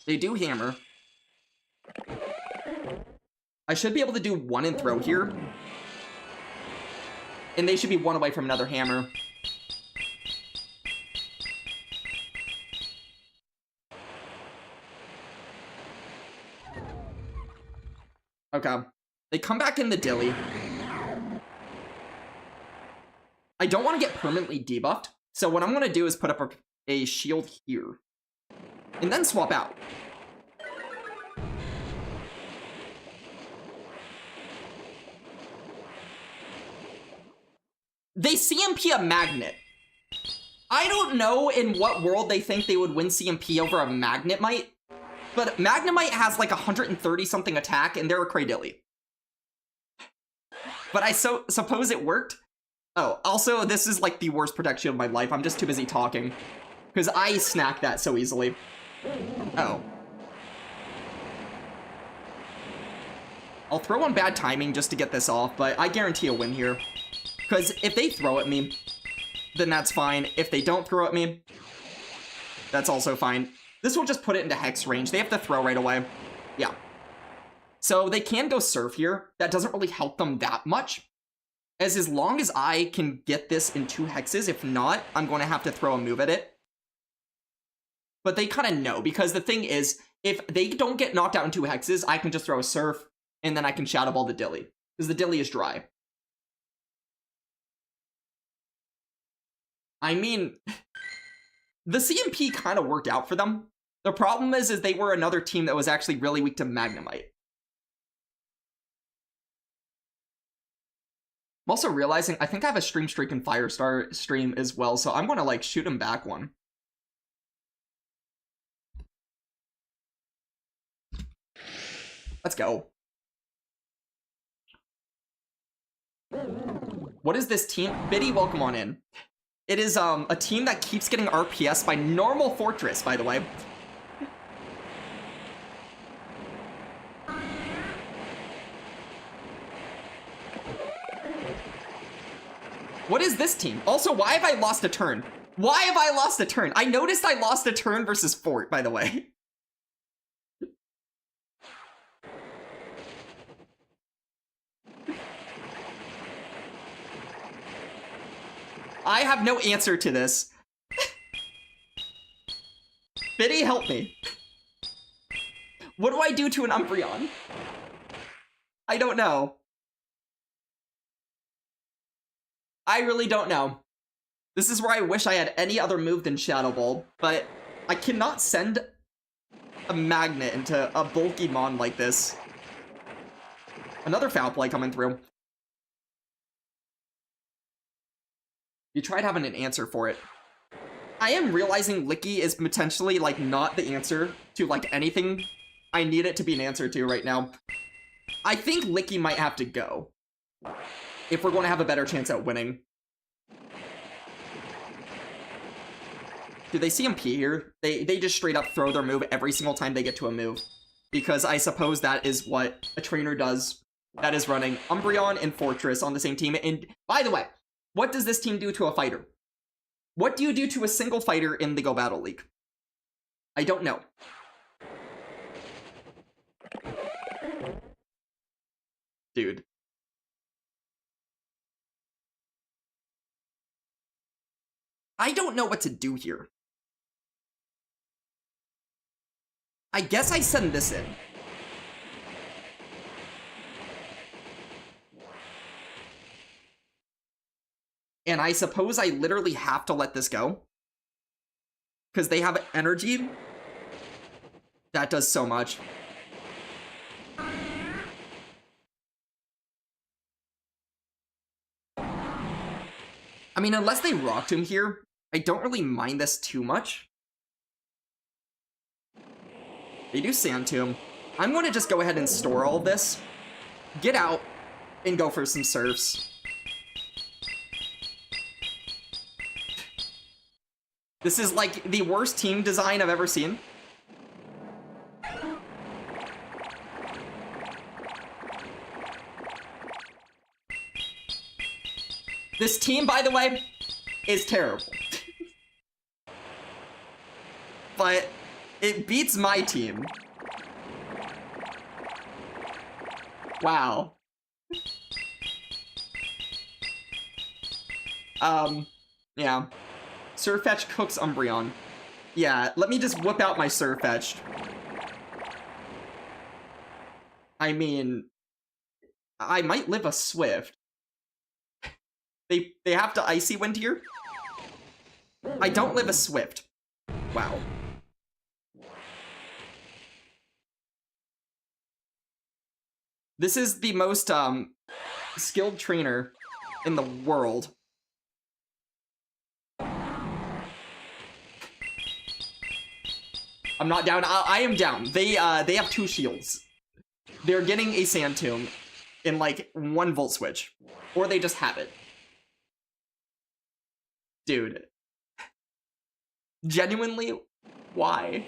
They do hammer. I should be able to do one and throw here. And they should be one away from another hammer. Okay. They come back in the dilly. I don't want to get permanently debuffed. So what I'm going to do is put up a shield here. And then swap out. They CMP a Magnet. I don't know in what world they think they would win CMP over a Magnemite, but Magnemite has like 130 something attack and they're a Cradilly. But I suppose it worked. Oh, also this is like the worst protection of my life. I'm just too busy talking because I snack that so easily. Oh. I'll throw on bad timing just to get this off, but I guarantee a win here. Because if they throw at me, then that's fine. If they don't throw at me, that's also fine. This will just put it into Hex range. They have to throw right away. Yeah. So they can go Surf here. That doesn't really help them that much. As long as I can get this in 2 hexes, if not, I'm going to have to throw a move at it. But they kind of know, because the thing is, if they don't get knocked out in 2 hexes, I can just throw a Surf, and then I can Shadow Ball the Dilly. Because the Dilly is dry. I mean, the CMP kind of worked out for them. The problem is they were another team that was actually really weak to Magnemite. I'm also realizing I think I have a Stream Streak in Firestar stream as well, so I'm going to like shoot him back one. Let's go. What is this team? Biddy, welcome on in. It is a team that keeps getting RPS by normal Fortress, by the way. What is this team? Also, why have I lost a turn? Why have I lost a turn? I noticed I lost a turn versus Fort, by the way. I have no answer to this. Biddy, help me. What do I do to an Umbreon? I don't know. I really don't know. This is where I wish I had any other move than Shadow Ball, but I cannot send a Magnet into a bulky Mon like this. Another Foul Play coming through. You tried having an answer for it. I am realizing Licky is potentially, like, not the answer to, like, anything I need it to be an answer to right now. I think Licky might have to go if we're going to have a better chance at winning. Do they CMP here? They just straight up throw their move every single time they get to a move. Because I suppose that is what a trainer does that is running Umbreon and Fortress on the same team. And by the way, what does this team do to a fighter? What do you do to a single fighter in the Go Battle League? I don't know. Dude. I don't know what to do here. I guess I send this in. And I suppose I literally have to let this go. Because they have energy. That does so much. I mean, unless they Rock Tomb here, I don't really mind this too much. They do Sand Tomb. I'm going to just go ahead and store all of this, get out, and go for some Surfs. This is like the worst team design I've ever seen. This team, by the way, is terrible. But it beats my team. Wow. Yeah. Surfetch cooks Umbreon. Yeah, let me just whip out my Surfetch. I mean, I might live a Swift. They have to Icy Wind here? I don't live a Swift. Wow. This is the most, skilled trainer in the world. I'm not down. I am down. They have 2 shields. They're getting a Sand Tomb in, like, 1 Volt Switch. Or they just have it. Dude. Genuinely, why?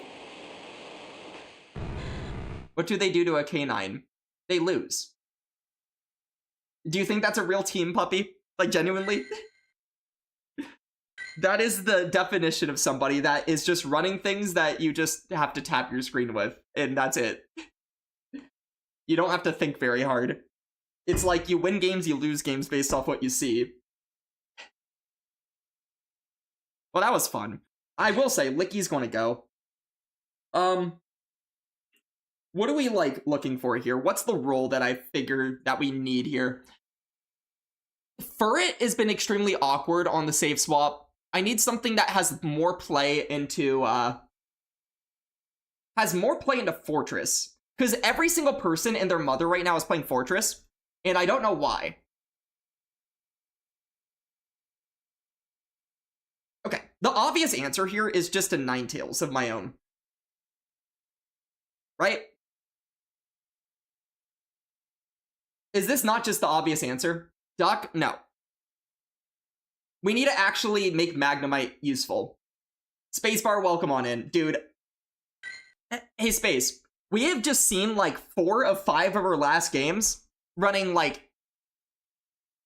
What do they do to a K9? They lose. Do you think that's a real team, puppy? Like, genuinely? That is the definition of somebody that is just running things that you just have to tap your screen with, and that's it. You don't have to think very hard. It's like you win games, you lose games based off what you see. Well, that was fun. I will say, Licky's gonna go. What are we, like, looking for here? What's the role that I figured that we need here? Furret has been extremely awkward on the save swap. I need something that has more play into, Fortress. Because every single person and their mother right now is playing Fortress, and I don't know why. Okay, the obvious answer here is just a Ninetales of my own. Right? Is this not just the obvious answer? Duck? No. We need to actually make Magnemite useful. Spacebar, welcome on in. Dude. Hey, Space. We have just seen, like, 4 of 5 of our last games running, like,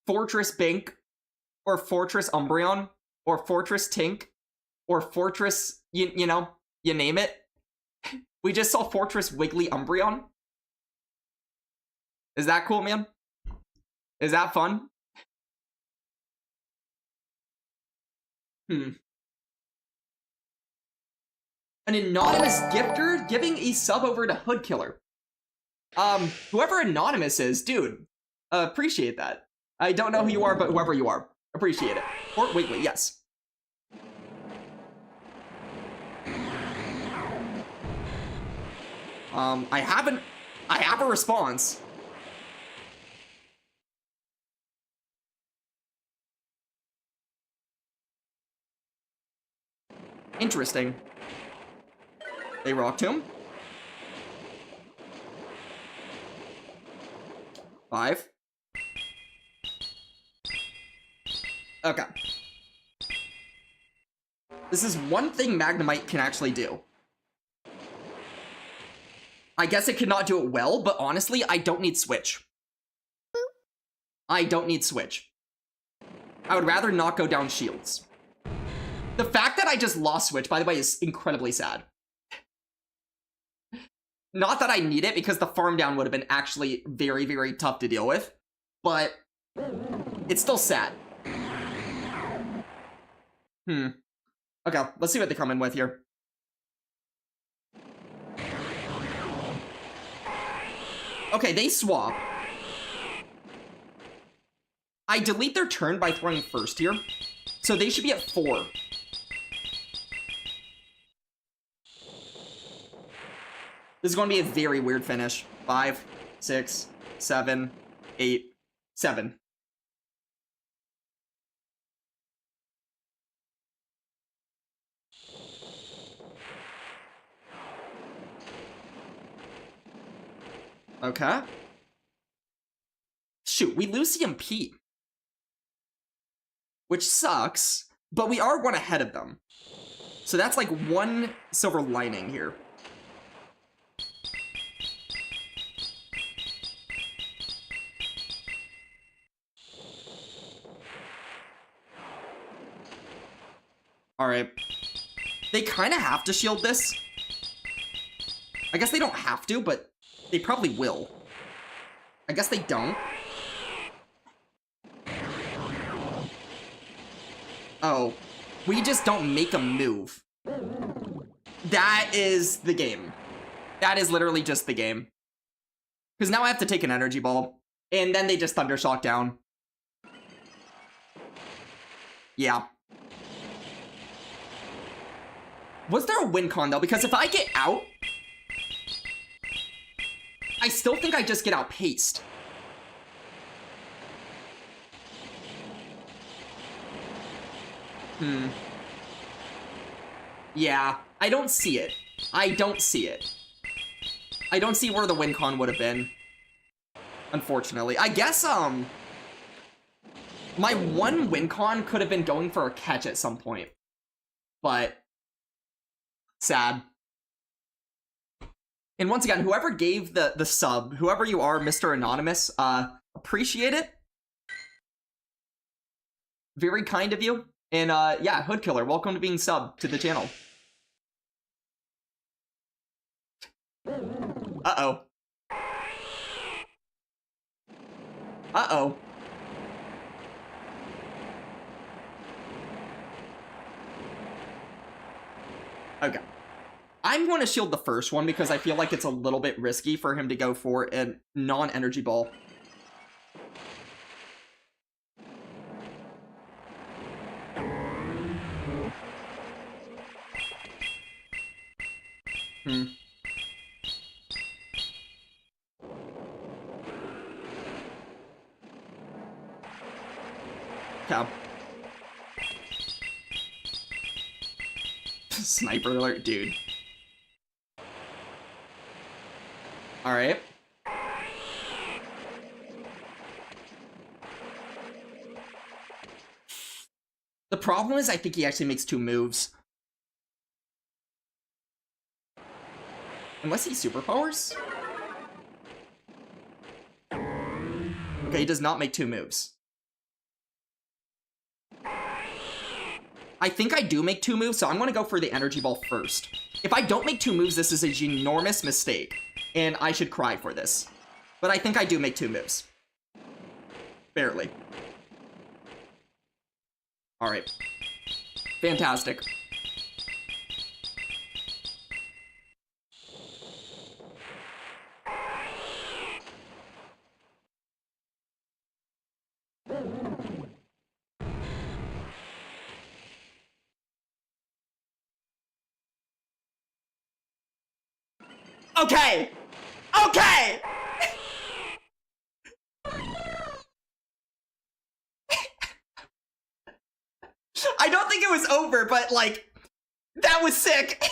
Fortress Bink, or Fortress Umbreon, or Fortress Tink, or Fortress, you know, you name it. We just saw Fortress Wiggly Umbreon. Is that cool, man? Is that fun? An anonymous gifter giving a sub over to Hood Killer. Whoever anonymous is, dude, appreciate that. I don't know who you are, but whoever you are, appreciate it. Fort Wiggly, yes. I have a response. Interesting. They Rock Tomb. 5. Okay. This is one thing Magnemite can actually do. I guess it cannot do it well, but honestly, I don't need Switch. I don't need Switch. I would rather not go down shields. The fact that I just lost Switch, by the way, is incredibly sad. Not that I need it, because the farm down would have been actually very, very tough to deal with, but it's still sad. Okay, let's see what they come in with here. Okay, they swap. I delete their turn by throwing first here, so they should be at 4. This is going to be a very weird finish. 5, 6, 7, 8, 7. Okay. Shoot, we lose CMP. Which sucks, but we are 1 ahead of them. So that's like 1 silver lining here. Alright. They kind of have to shield this. I guess they don't have to, but they probably will. I guess they don't. Oh. We just don't make a move. That is the game. That is literally just the game. Because now I have to take an energy ball. And then they just Thundershock down. Yeah. Was there a win con, though? Because if I get out, I still think I just get outpaced. Yeah, I don't see it. I don't see it. I don't see where the win con would have been. Unfortunately. I guess, my one win con could have been going for a catch at some point. But sad. And once again, whoever gave the sub, whoever you are, Mr. Anonymous, appreciate it. Very kind of you. And yeah, Hood Killer, welcome to being subbed to the channel. Uh-oh. Uh-oh. Okay. I'm going to shield the first one because I feel like it's a little bit risky for him to go for a non-energy ball. Cow. Sniper alert, dude. Alright. The problem is I think he actually makes 2 moves. Unless he superpowers? Okay, he does not make 2 moves. I think I do make 2 moves, so I'm going to go for the energy ball first. If I don't make 2 moves, this is a ginormous mistake, and I should cry for this. But I think I do make 2 moves. Barely. Alright. Fantastic. Okay! Okay! I don't think it was over, but, like, that was sick!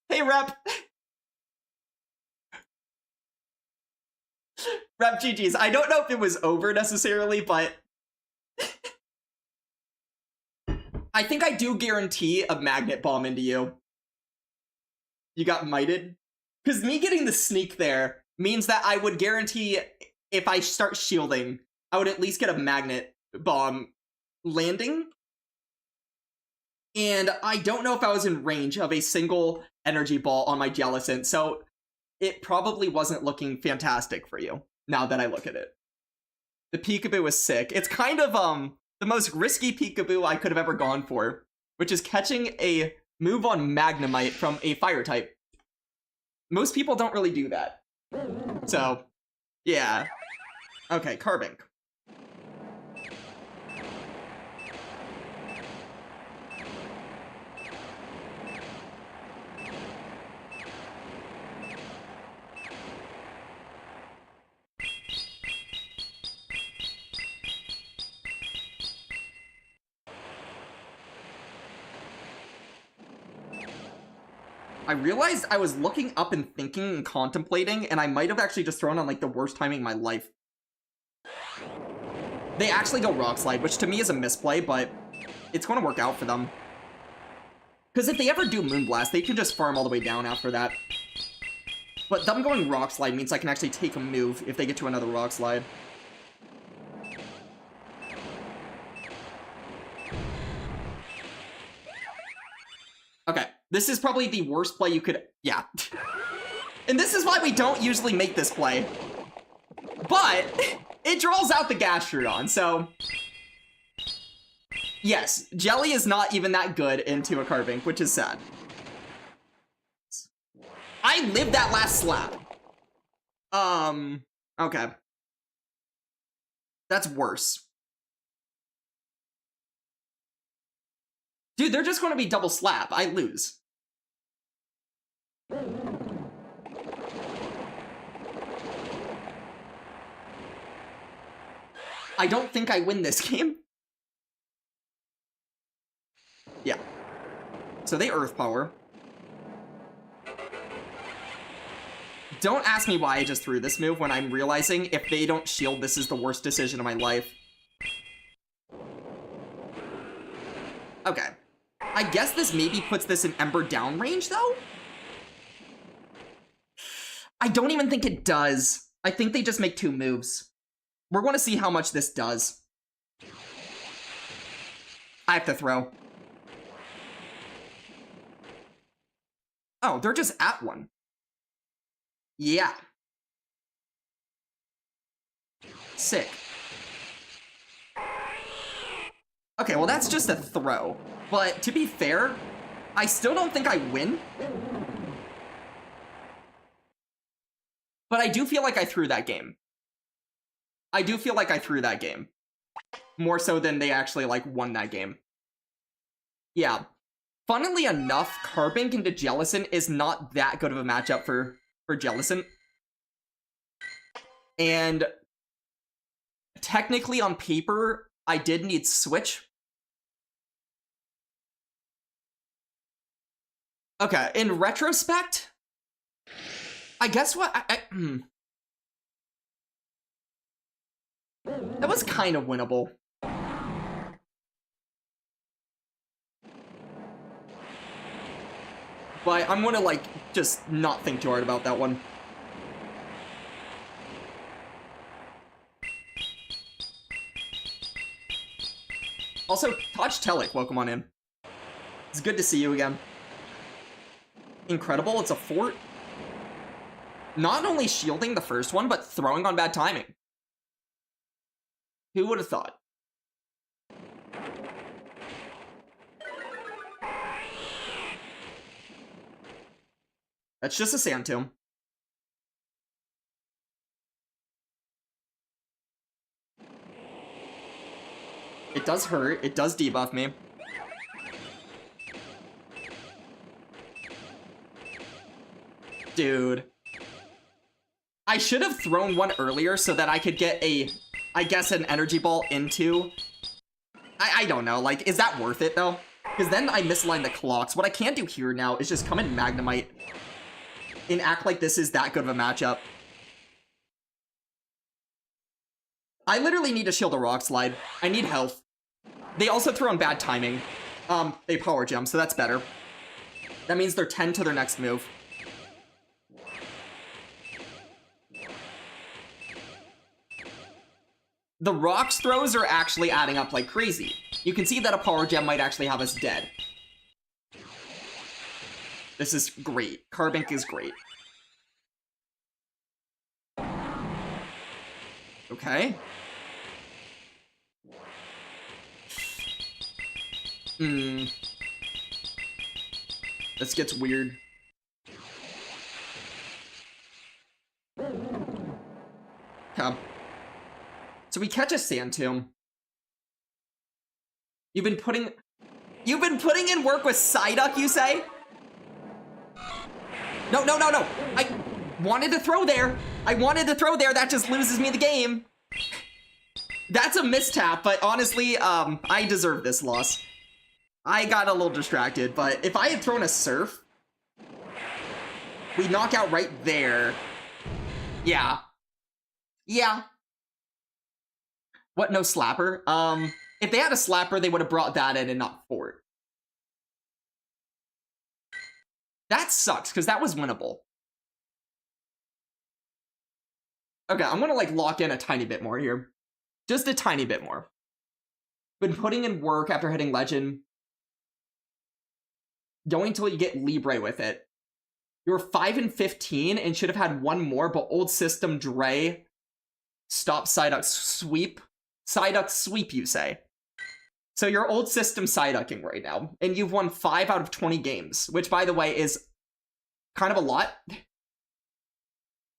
Hey, Rep! Rep GG's. I don't know if it was over necessarily, but I think I do guarantee a magnet bomb into you. You got mited? Because me getting the sneak there means that I would guarantee if I start shielding, I would at least get a magnet bomb landing. And I don't know if I was in range of a single energy ball on my Jellicent, so it probably wasn't looking fantastic for you, now that I look at it. The peekaboo was sick. It's kind of, the most risky peekaboo I could have ever gone for, which is catching a move on Magnemite from a fire type. Most people don't really do that. So, yeah. Okay, Carbink. I realized I was looking up and thinking and contemplating, and I might have actually just thrown on, like, the worst timing in my life. They actually go Rock Slide, which to me is a misplay, but it's going to work out for them. Because if they ever do Moonblast, they can just farm all the way down after that. But them going Rock Slide means I can actually take a move if they get to another Rock Slide. Okay. This is probably the worst play you could... Yeah. And this is why we don't usually make this play. But it draws out the Gastrodon, so... Yes, Jelly is not even that good into a Carbink, which is sad. I lived that last slap. Okay. That's worse. Dude, they're just gonna be double slap. I lose. I don't think I win this game. Yeah. So they Earth Power. Don't ask me why I just threw this move when I'm realizing if they don't shield, this is the worst decision of my life. Okay. I guess this maybe puts this in Ember down range, though? I don't even think it does. I think they just make 2 moves. We're going to see how much this does. I have to throw. Oh, they're just at 1. Yeah. Sick. Okay, well that's just a throw. But to be fair, I still don't think I win. But I do feel like I threw that game. I do feel like I threw that game. More so than they actually, like, won that game. Yeah. Funnily enough, Carbink into Jellicent is not that good of a matchup for Jellicent. And technically on paper, I did need Switch. Okay, in retrospect, I guess what that was kind of winnable. But I'm gonna, like, just not think too hard about that one. Also, Touch Telic, welcome on in. It's good to see you again. Incredible, it's a fort. Not only shielding the first one, but throwing on bad timing. Who would have thought? That's just a Sand Tomb. It does hurt. It does debuff me. Dude. I should have thrown one earlier so that I could get a, I guess, an energy ball into... I don't know, like, is that worth it, though? Because then I misaligned the clocks. What I can't do here now is just come in Magnemite and act like this is that good of a matchup. I literally need to shield a Rock Slide. I need health. They also throw in bad timing. They Power Gem, so that's better. That means they're 10 to their next move. The Rocks throws are actually adding up like crazy. You can see that a Power Gem might actually have us dead. This is great. Carbink is great. Okay. This gets weird. Okay. So we catch a Sand Tomb. You've been putting in work with Psyduck, you say? No. I wanted to throw there. That just loses me the game. That's a mistap, but honestly, I deserve this loss. I got a little distracted, but if I had thrown a Surf, we knock out right there. Yeah. What, no Slapper? If they had a Slapper, they would have brought that in and not Fort. That sucks, because that was winnable. Okay, I'm gonna, like, lock in a tiny bit more here. Just a tiny bit more. Been putting in work after hitting Legend. Going till you get Libre with it. You're 5 and 15 and should have had one more, but old system Dre. Stop Psyduck sweep. Psyduck sweep, you say. So you're old system Psyducking right now, and you've won 5 out of 20 games, which, by the way, is kind of a lot.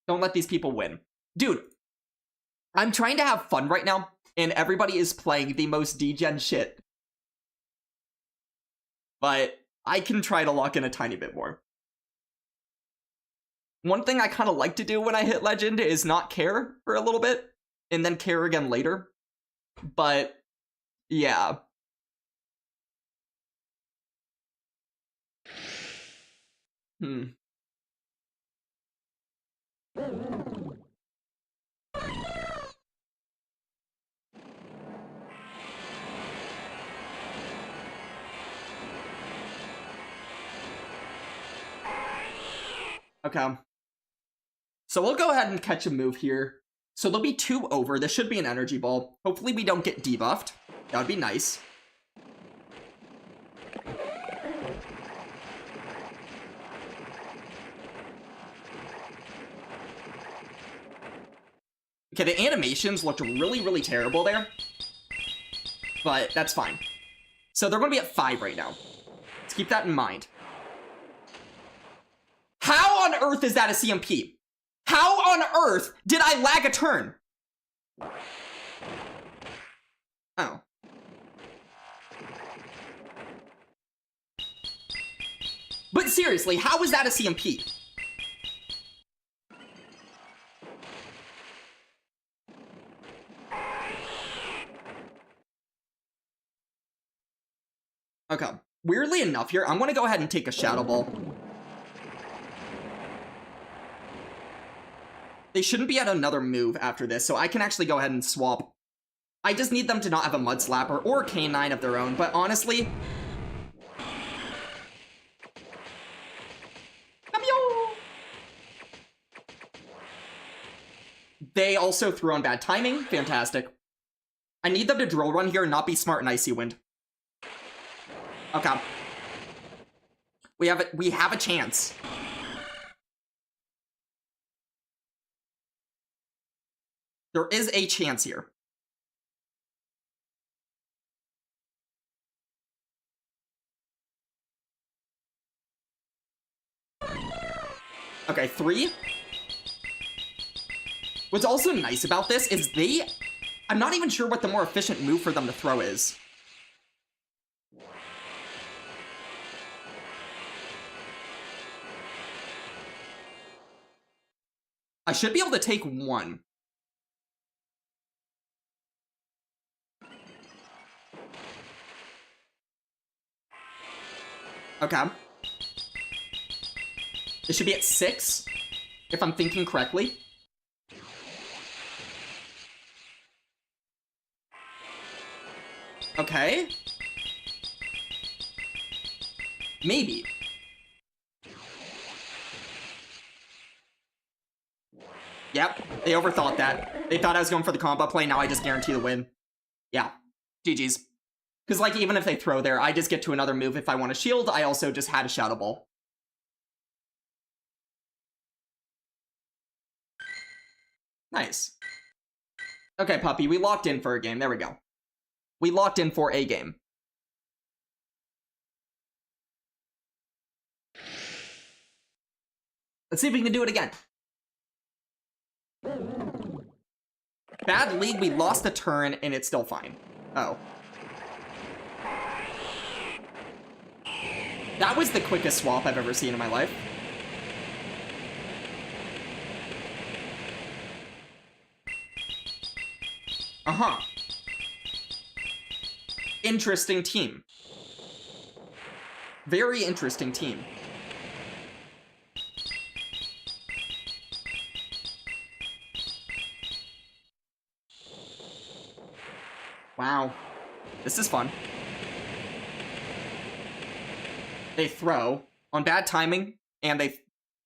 Don't let these people win. Dude, I'm trying to have fun right now, and everybody is playing the most degen shit. But I can try to lock in a tiny bit more. One thing I kind of like to do when I hit Legend is not care for a little bit, and then care again later. But, yeah. Okay. So we'll go ahead and catch a move here. So there'll be 2 over. This should be an energy ball. Hopefully we don't get debuffed. That would be nice. Okay, the animations looked really, really terrible there. But that's fine. So they're going to be at 5 right now. Let's keep that in mind. How on earth is that a CMP? How on earth did I lag a turn? Oh. But seriously, how is that a CMP? Okay. Weirdly enough here, I'm going to go ahead and take a Shadow Ball. They shouldn't be at another move after this, so I can actually go ahead and swap. I just need them to not have a Mud Slapper or K9 of their own, but honestly... They also threw on bad timing. Fantastic. I need them to Drill Run here and not be smart in Icy Wind. Okay. We have a chance. There is a chance here. Okay, 3. What's also nice about this is I'm not even sure what the more efficient move for them to throw is. I should be able to take 1. Okay. It should be at 6, if I'm thinking correctly. Okay. Maybe. Yep, they overthought that. They thought I was going for the combo play, now I just guarantee the win. Yeah, GG's. Because, like, even if they throw there, I just get to another move if I want to shield. I also just had a Shadow Ball. Nice. Okay, puppy, we locked in for a game. There we go. We locked in for a game. Let's see if we can do it again. Bad lead, we lost a turn, and it's still fine. Oh. That was the quickest swap I've ever seen in my life. Uh-huh. Interesting team. Very interesting team. Wow. This is fun. They throw on bad timing, and they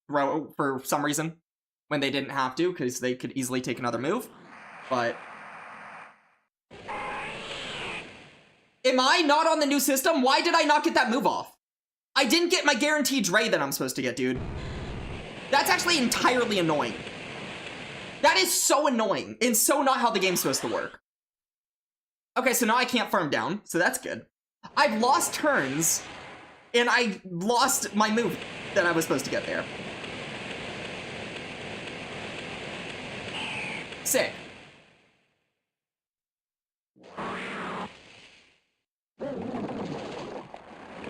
throw for some reason when they didn't have to, because they could easily take another move. But... am I not on the new system? Why did I not get that move off? I didn't get my guaranteed Dre that I'm supposed to get, dude. That's actually entirely annoying. That is so annoying, and so not how the game's supposed to work. Okay, so now I can't farm down, so that's good. I've lost turns, and I lost my move that I was supposed to get there. sick.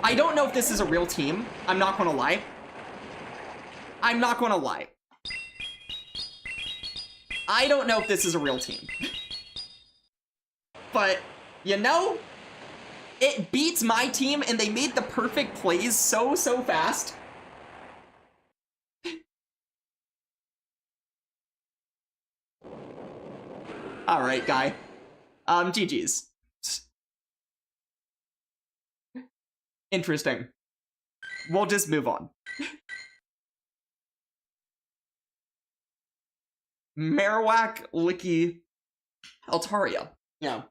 I don't know if this is a real team. I'm not gonna lie. I'm not gonna lie. I don't know if this is a real team. But, you know, it beats my team, and they made the perfect plays so fast. Alright, guy. GG's. Interesting. We'll just move on. Marowak, Licky, Altaria. Yeah.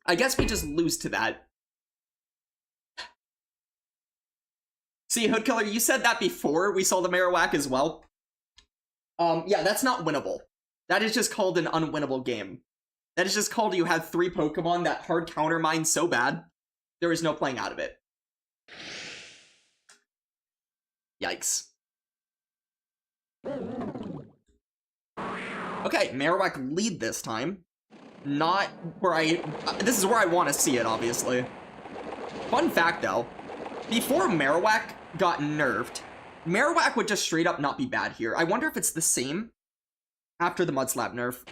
I guess we just lose to that. See, Hoodkiller, you said that before we saw the Marowak as well. Yeah, that's not winnable. That is just called an unwinnable game. That is just called you have 3 Pokemon that hard counter mine so bad, there is no playing out of it. Yikes. Okay, Marowak lead this time. Not where this is where I want to see it, obviously. Fun fact, though. Before Marowak got nerfed, Marowak would just straight up not be bad here. I wonder if it's the same after the Mudslap nerf.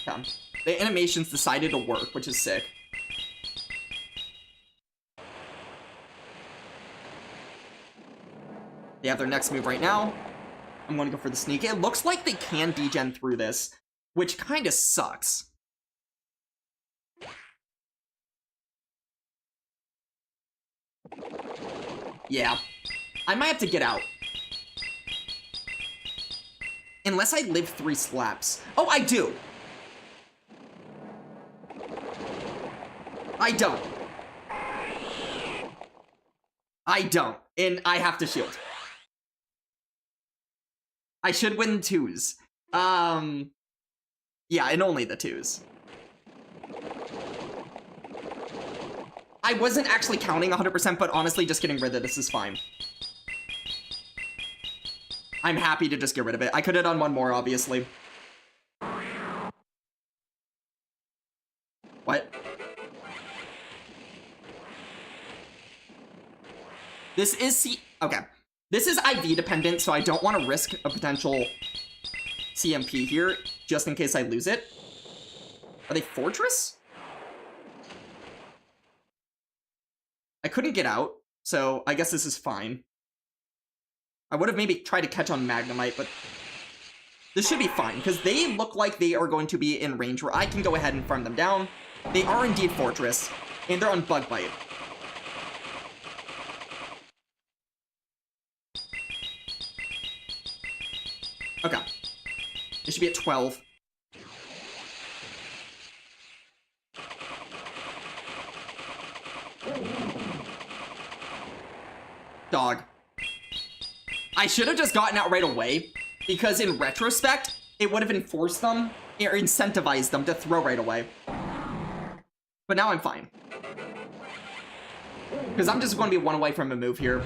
Yeah. The animations decided to work, which is sick. They have their next move right now. I'm going to go for the sneak. It looks like they can degen through this, which kind of sucks. Yeah. I might have to get out. Unless I live 3 slaps. Oh, I do! I don't. I don't. And I have to shield. I should win 2s. Yeah, and only the 2s. I wasn't actually counting 100%, but honestly, just getting rid of this is fine. I'm happy to just get rid of it. I could have done 1 more, obviously. What? This is okay. This is IV dependent, so I don't want to risk a potential CMP here, just in case I lose it. Are they Fortress? I couldn't get out, so I guess this is fine. I would have maybe tried to catch on Magnemite, but this should be fine, because they look like they are going to be in range where I can go ahead and farm them down. They are indeed Fortress, and they're on Bug Bite. Okay. It should be at 12. Dog. I should have just gotten out right away, because in retrospect, it would have enforced them, or incentivized them to throw right away. But now I'm fine. Because I'm just going to be 1 away from a move here.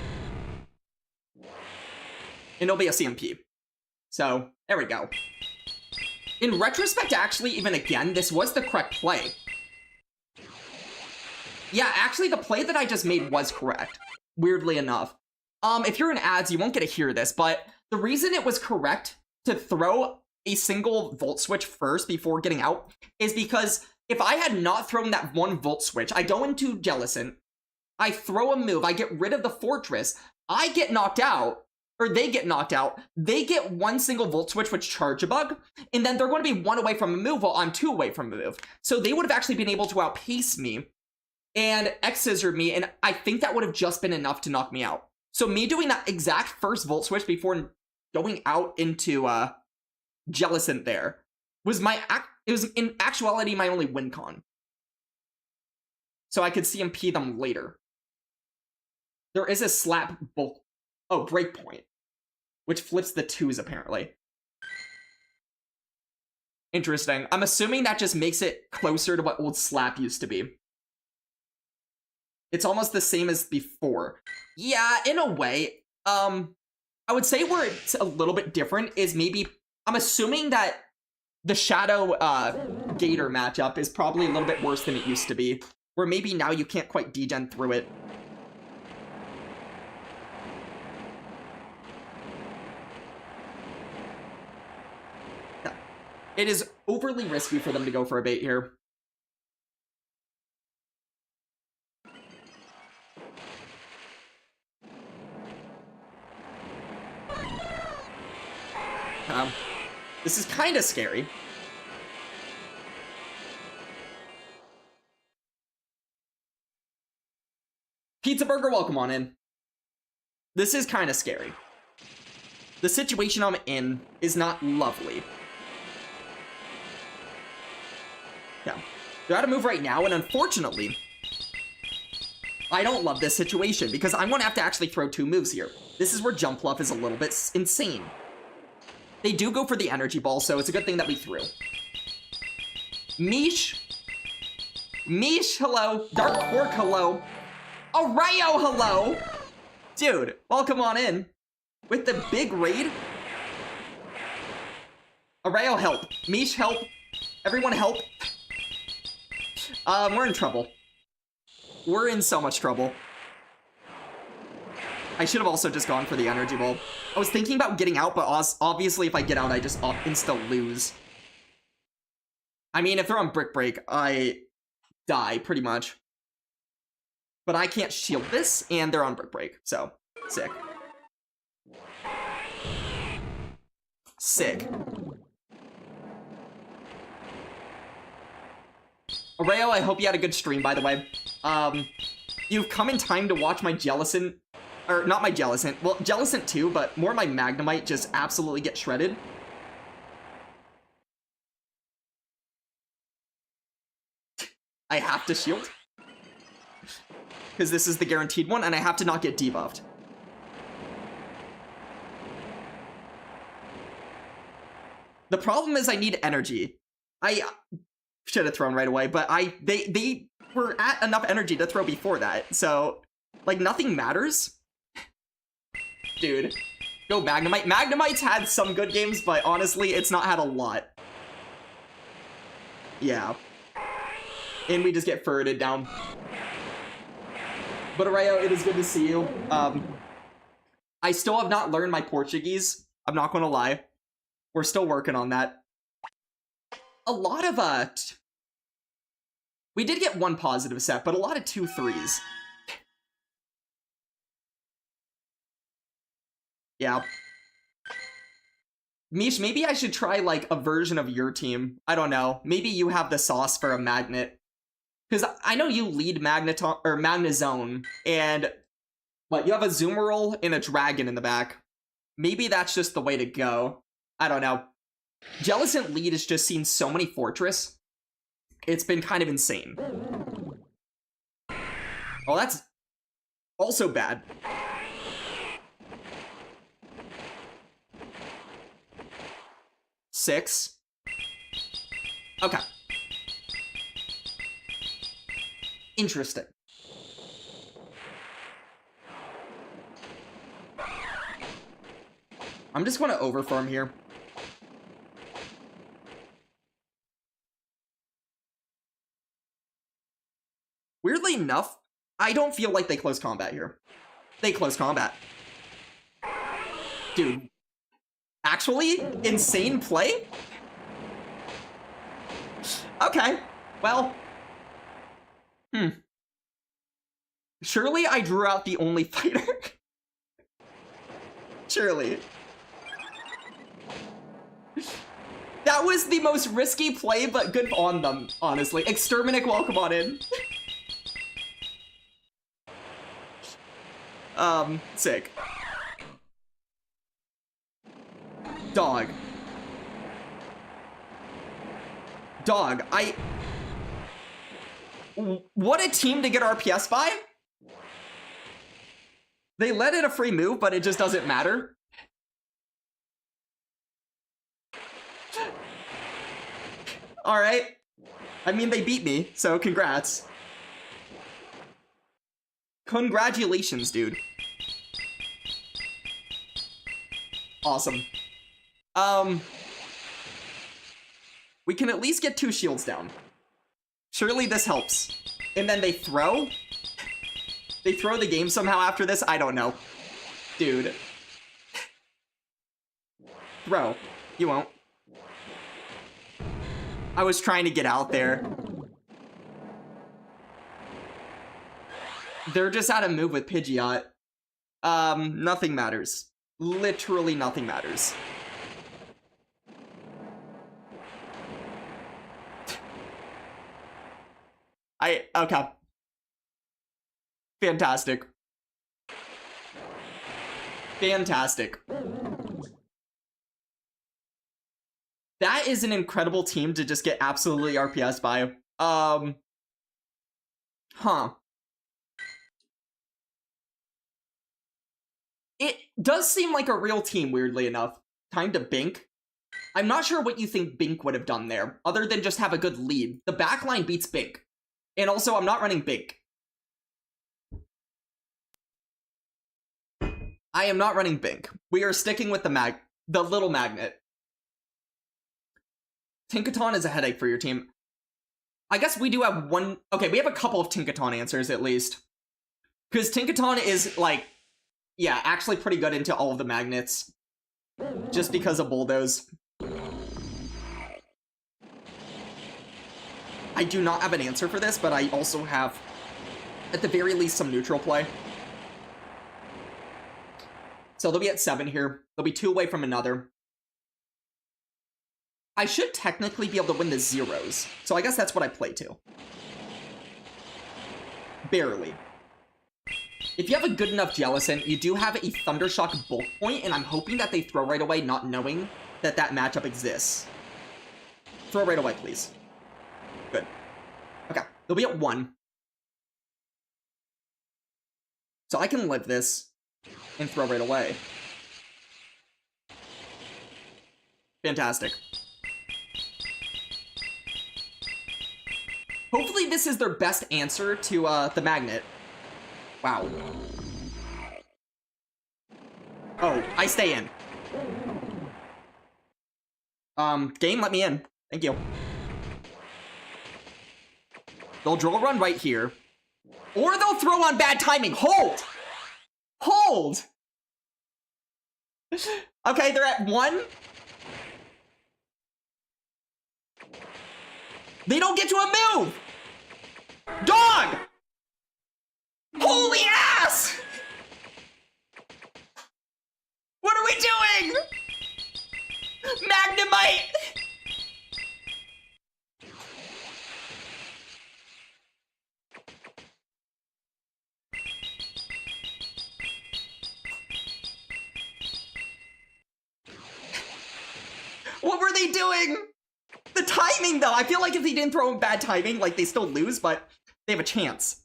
And it'll be a CMP. So, there we go. In retrospect, actually, even again, this was the correct play. Yeah, actually, the play that I just made was correct. Weirdly enough. If you're in ads, you won't get to hear this, but the reason it was correct to throw a single Volt Switch first before getting out is because if I had not thrown that 1 Volt Switch, I go into Jellicent, I throw a move, I get rid of the Fortress, I get knocked out, or they get knocked out, they get 1 single Volt Switch, which Charge a Bug, and then they're going to be 1 away from a move while I'm 2 away from a move. So they would have actually been able to outpace me and X-Scissor me, and I think that would have just been enough to knock me out. So me doing that exact first Volt Switch before going out into Jellicent there was it was in actuality my only win con. So I could CMP them later. There is a slap breakpoint, which flips the 2s apparently. Interesting. I'm assuming that just makes it closer to what old slap used to be. It's almost the same as before. Yeah, in a way. I would say where it's a little bit different is maybe, I'm assuming that the Shadow Gator matchup is probably a little bit worse than it used to be, where maybe now you can't quite degen through it. Yeah. It is overly risky for them to go for a bait here. This is kind of scary. Pizza Burger, welcome on in. This is kind of scary. The situation I'm in is not lovely. Yeah. They're out of move right now, and unfortunately, I don't love this situation because I'm going to have to actually throw 2 moves here. This is where Jump Fluff is a little bit insane. They do go for the energy ball, so it's a good thing that we threw. Mish. Mish, hello. Dark Quark, hello. Arayo, hello. Dude, welcome on in. With the big raid. Arayo, help. Mish, help. Everyone help. We're in trouble. We're in so much trouble. I should have also just gone for the energy bulb. I was thinking about getting out, but obviously if I get out, I just insta lose. I mean, if they're on Brick Break, I die, pretty much. But I can't shield this, and they're on Brick Break, so sick. Sick. Arayo, I hope you had a good stream, by the way. You've come in time to watch my Jellicent, or not my Jellicent, well, Jellicent too, but more my Magnemite just absolutely get shredded. I have to shield. Because this is the guaranteed one, and I have to not get debuffed. The problem is I need energy. I should have thrown right away, but they were at enough energy to throw before that, so, like, nothing matters. Dude, go Magnemite. Magnemite's had some good games, but honestly, it's not had a lot. Yeah. And we just get furted down. But Arayo, it is good to see you. I still have not learned my Portuguese. I'm not gonna lie. We're still working on that. A lot of, we did get 1 positive set, but a lot of 2 3s. Yeah. Mish, maybe I should try, like, a version of your team. I don't know. Maybe you have the sauce for a magnet. Because I know you lead Magnezone, and, what, you have a Zoomerl and a Dragon in the back. Maybe that's just the way to go. I don't know. Jellicent lead has just seen so many Fortress. It's been kind of insane. Oh, that's also bad. Six. Okay. Interesting. I'm just going to overfarm here. Weirdly enough, I don't feel like they close combat here. They close combat. Dude. Actually, insane play? Okay. Well. Surely I drew out the only fighter. Surely. That was the most risky play, but good on them, honestly. Exterminic, welcome on in. Sick. Dog. Dog, what a team to get RPS by. They let in a free move, but it just doesn't matter. Alright. I mean, they beat me, so congrats. Congratulations, dude. Awesome. We can at least get 2 shields down. Surely this helps. And then they throw? They throw the game somehow after this? I don't know. Dude. Throw. You won't. I was trying to get out there. They're just out of move with Pidgeot. Nothing matters. Literally nothing matters. Okay. Fantastic. Fantastic. That is an incredible team to just get absolutely RPS by. Huh. It does seem like a real team, weirdly enough. Time to Bink. I'm not sure what you think Bink would have done there, other than just have a good lead. The backline beats Bink. And also, I'm not running Bink. I am not running Bink. We are sticking with the little magnet. Tinkaton is a headache for your team. I guess we do have one... Okay, we have a couple of Tinkaton answers, at least. Because Tinkaton is, like... Yeah, actually pretty good into all of the magnets. Just because of Bulldoze. I do not have an answer for this, but I also have, at the very least, some neutral play. So they'll be at 7 here. They'll be 2 away from another. I should technically be able to win the zeros. So I guess that's what I play to. Barely. If you have a good enough Jellicent, you do have a Thundershock bulk point, and I'm hoping that they throw right away, not knowing that that matchup exists. Throw right away, please. Good. Okay, they'll be at 1. So I can live this and throw right away. Fantastic. Hopefully this is their best answer to the magnet. Wow. Oh, I stay in. Game, let me in. Thank you. They'll draw a run right here. Or they'll throw on bad timing. Hold! Hold! Okay, they're at 1. They don't get to a move! Dog! Holy ass! What are we doing? Magnemite! What were they doing? The timing, though. I feel like if they didn't throw in bad timing, like, they still lose, but they have a chance.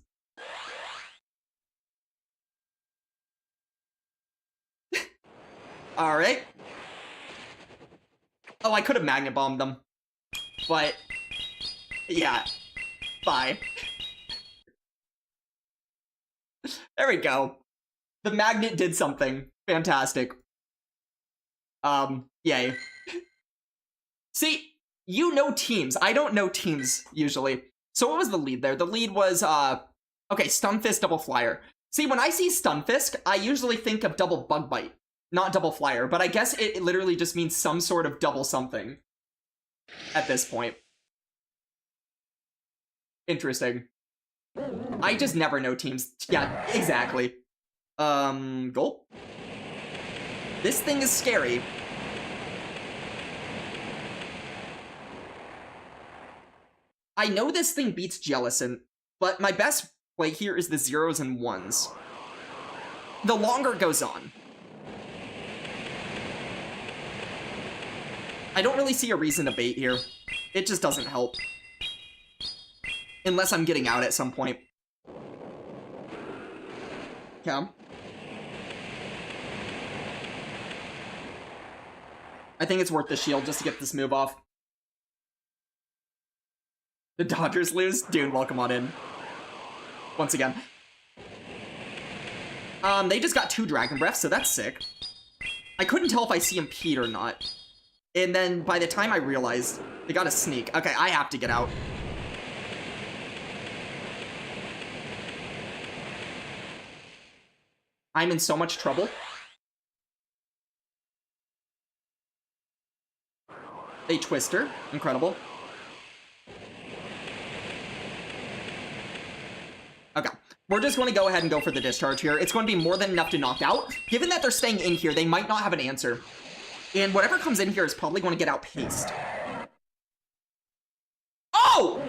Alright. Oh, I could have Magnet Bombed them. But, yeah. Bye. There we go. The magnet did something. Fantastic. Yay. See, you know teams. I don't know teams, usually. So what was the lead there? The lead was, okay, Stunfisk, Double Flyer. See, when I see Stunfisk, I usually think of Double Bug Bite. Not Double Flyer, but I guess it literally just means some sort of double something. At this point. Interesting. I just never know teams. Yeah, exactly. Goal. This thing is scary. I know this thing beats Jellicent, but my best play here is the 0s and 1s. The longer it goes on. I don't really see a reason to bait here. It just doesn't help. Unless I'm getting out at some point. Okay. I think it's worth the shield just to get this move off. The Dodgers lose? Dude, welcome on in. Once again. They just got 2 Dragon Breaths, so that's sick. I couldn't tell if I CMP'd or not. And then by the time I realized, they got a sneak. Okay, I have to get out. I'm in so much trouble. A Twister. Incredible. Okay. We're just going to go ahead and go for the discharge here. It's going to be more than enough to knock out. Given that they're staying in here, they might not have an answer. And whatever comes in here is probably going to get outpaced. Oh!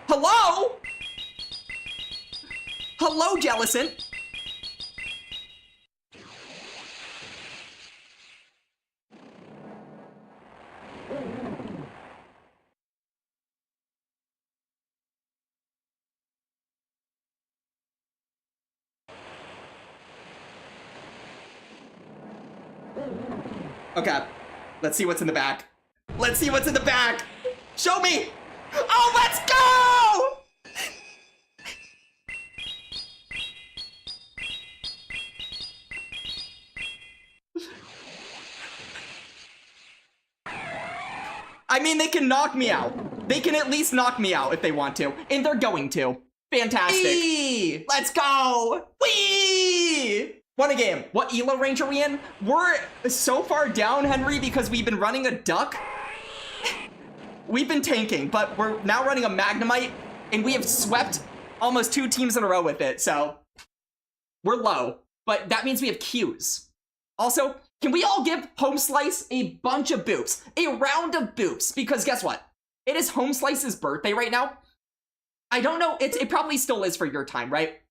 Hello? Hello, Jellicent. Okay, let's see what's in the back. Let's see what's in the back. Show me. Oh, let's go! I mean, they can knock me out. They can at least knock me out if they want to. And they're going to. Fantastic. Whee! Let's go! Whee! Won a game. What ELO range are we in? We're so far down, Henry, because we've been running a duck. We've been tanking, but we're now running a Magnemite, and we have swept almost 2 teams in a row with it, so we're low. But that means we have Qs. Also, can we all give Home Slice a bunch of boops? A round of boops, because guess what? It is Home Slice's birthday right now. I don't know, it probably still is for your time, right?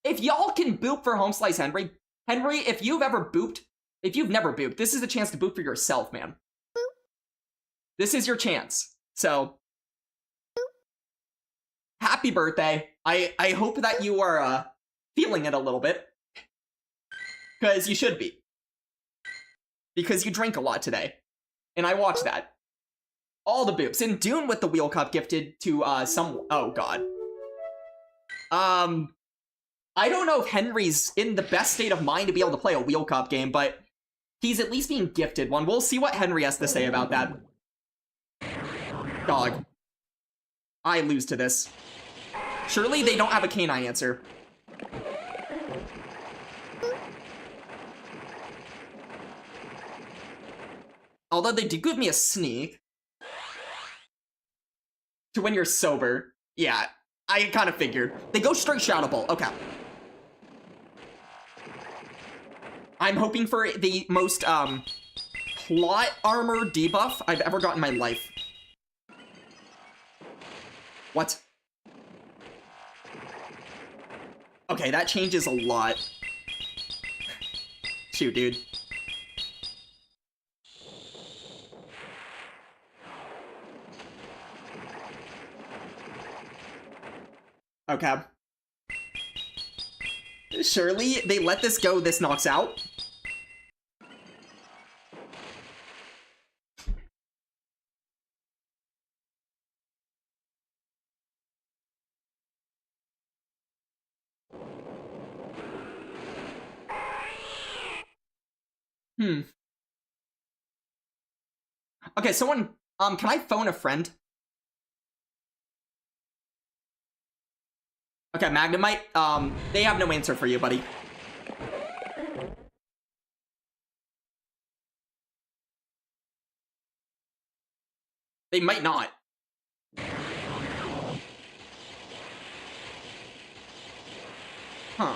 If y'all can boop for Home Slice Henry, if you've ever booped, if you've never booped, this is a chance to boop for yourself, man. Boop. This is your chance. So, boop. Happy birthday. I hope that you are feeling it a little bit. Because you should be. Because you drank a lot today. And I watched that. All the boops. And Dune with the Wheel Cup gifted to some... Oh, God. I don't know if Henry's in the best state of mind to be able to play a Wheel Cup game, but he's at least being gifted one. We'll see what Henry has to say about that. Dog. I lose to this. Surely they don't have a canine answer. Although they did give me a sneak. To when you're sober. Yeah, I kind of figured. They go straight Shadow Ball. Okay. I'm hoping for the most, plot armor debuff I've ever got in my life. What? Okay, that changes a lot. Shoot, dude. Okay. Surely they let this go, this knocks out. Okay, someone, can I phone a friend? Okay, Magnemite, they have no answer for you, buddy. They might not. Huh.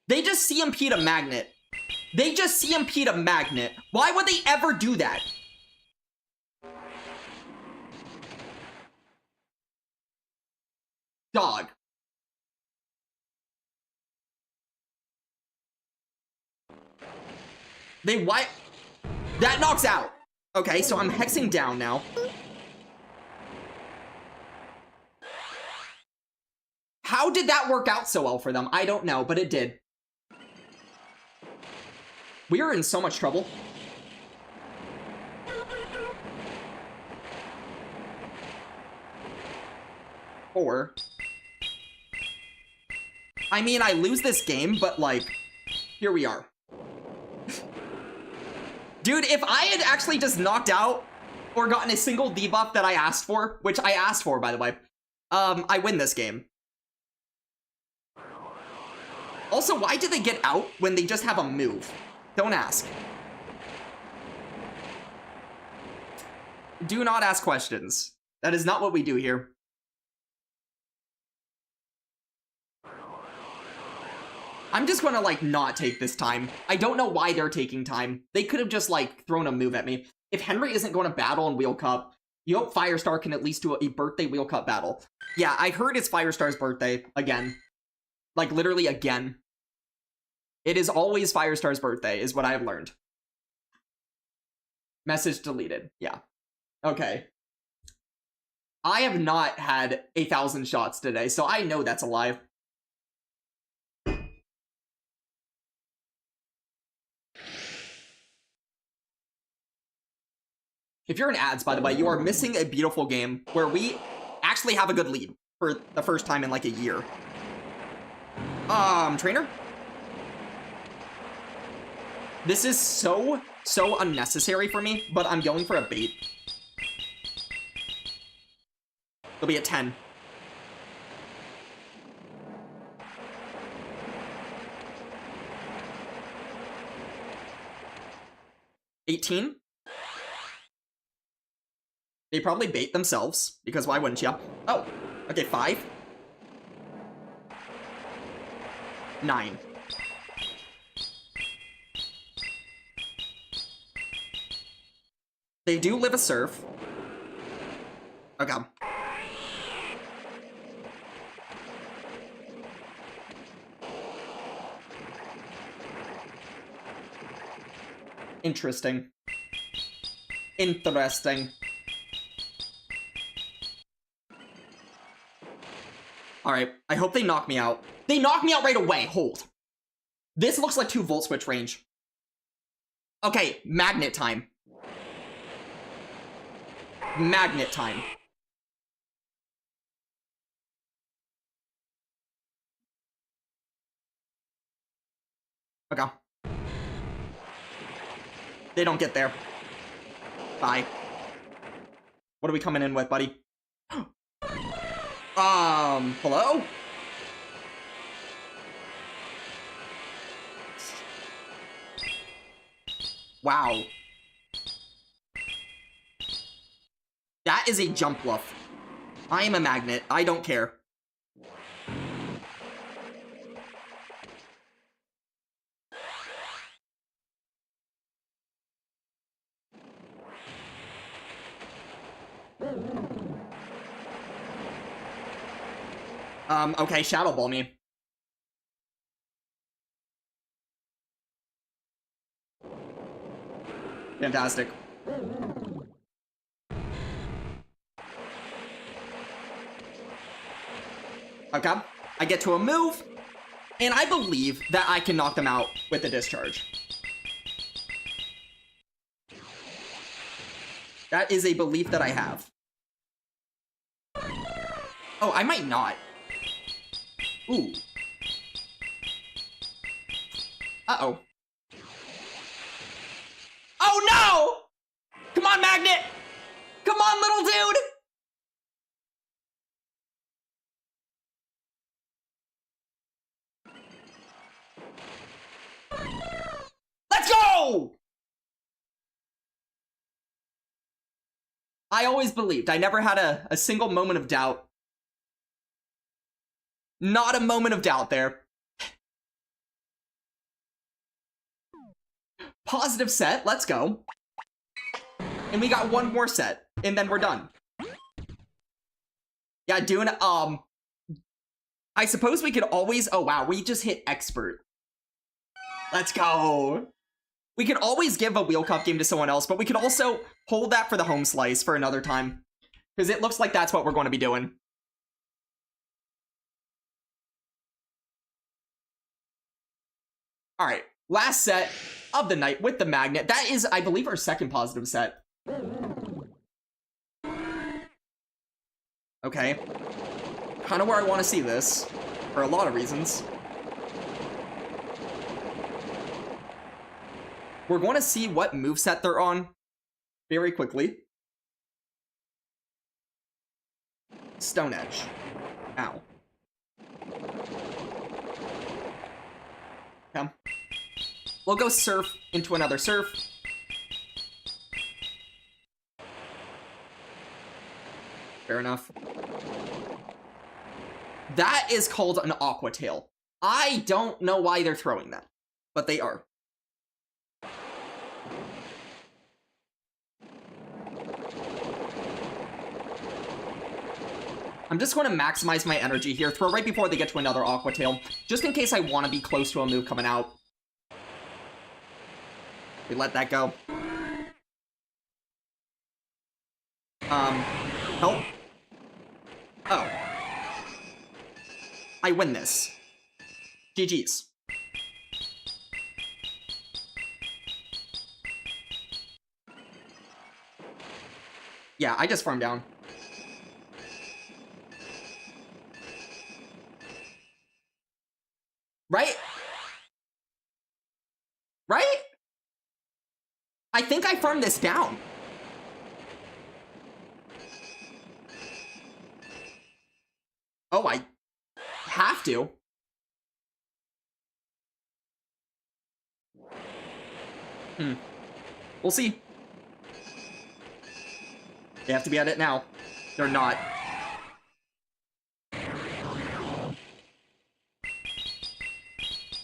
They just CMP'd a magnet. They just CMP'd a magnet. Why would they ever do that? Dog. They why? That knocks out. Okay, so I'm hexing down now. How did that work out so well for them? I don't know, but it did. We are in so much trouble. 4. I mean, I lose this game, but, like, here we are. Dude, if I had actually just knocked out or gotten a single debuff that I asked for, which I asked for, by the way, I win this game. Also, why did they get out when they just have a move? Don't ask. Do not ask questions. That is not what we do here. I'm just gonna, like, not take this time. I don't know why they're taking time. They could have just, like, thrown a move at me. If Henry isn't going to battle in Wheel Cup, you hope Firestar can at least do a birthday Wheel Cup battle. Yeah, I heard it's Firestar's birthday again. Like, literally again. It is always Firestar's birthday, is what I have learned. Message deleted. Yeah. Okay. I have not had 1,000 shots today, so I know that's a lie. If you're in ads, by the way, you are missing a beautiful game where we actually have a good lead for the first time in like a year. Trainer? This is so unnecessary for me, but I'm going for a bait. It'll be at 10. $18. They probably bait themselves, because why wouldn't you? Oh, okay, 5. 9. They do live a surf. Okay. Interesting. Interesting. Alright, I hope they knock me out. They knock me out right away! Hold. This looks like 2 volt switch range. Okay, magnet time. Magnet time. Okay. They don't get there. Bye. What are we coming in with, buddy? Hello? Wow. That is a jump bluff. I am a magnet. I don't care. Okay, Shadow Ball me. Fantastic. Okay, I get to a move, and I believe that I can knock them out with the discharge. That is a belief that I have. Oh, I might not. Ooh. Uh-oh. Oh, no! Come on, Magnet! Come on, little dude! Let's go! I always believed. I never had a single moment of doubt. Not a moment of doubt there. Positive set, let's go. And we got one more set, and then we're done. Yeah, doing, I suppose we could always, oh wow, we just hit expert. Let's go. We could always give a Wheel Cup game to someone else, but we could also hold that for the home slice for another time. Because it looks like that's what we're going to be doing. Alright, last set of the night with the magnet. That is, I believe, our second positive set. Okay. kind of where I want to see this, for a lot of reasons. We're going to see what moveset they're on very quickly. Stone Edge. Ow. Okay. We'll go Surf into another Surf. Fair enough. That is called an Aqua Tail. I don't know why they're throwing that, but they are. I'm just going to maximize my energy here, throw right before they get to another Aqua Tail, just in case I want to be close to a move coming out. We let that go. Help. Oh. I win this. GG's. Yeah, I just farmed down. Right? Right? I think I farmed this down. Oh, I have to. We'll see. They have to be at it now. They're not.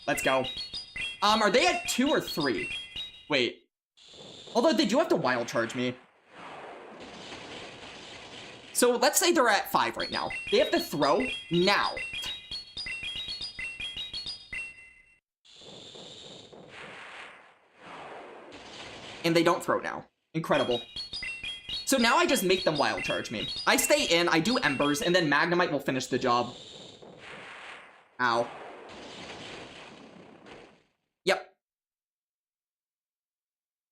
Let's go. Are they at 2 or 3? Wait. Although they do have to wild charge me. So let's say they're at 5 right now. They have to throw now. And they don't throw now. Incredible. So now I just make them wild charge me. I stay in, I do Embers, and then Magnemite will finish the job. Ow. Yep.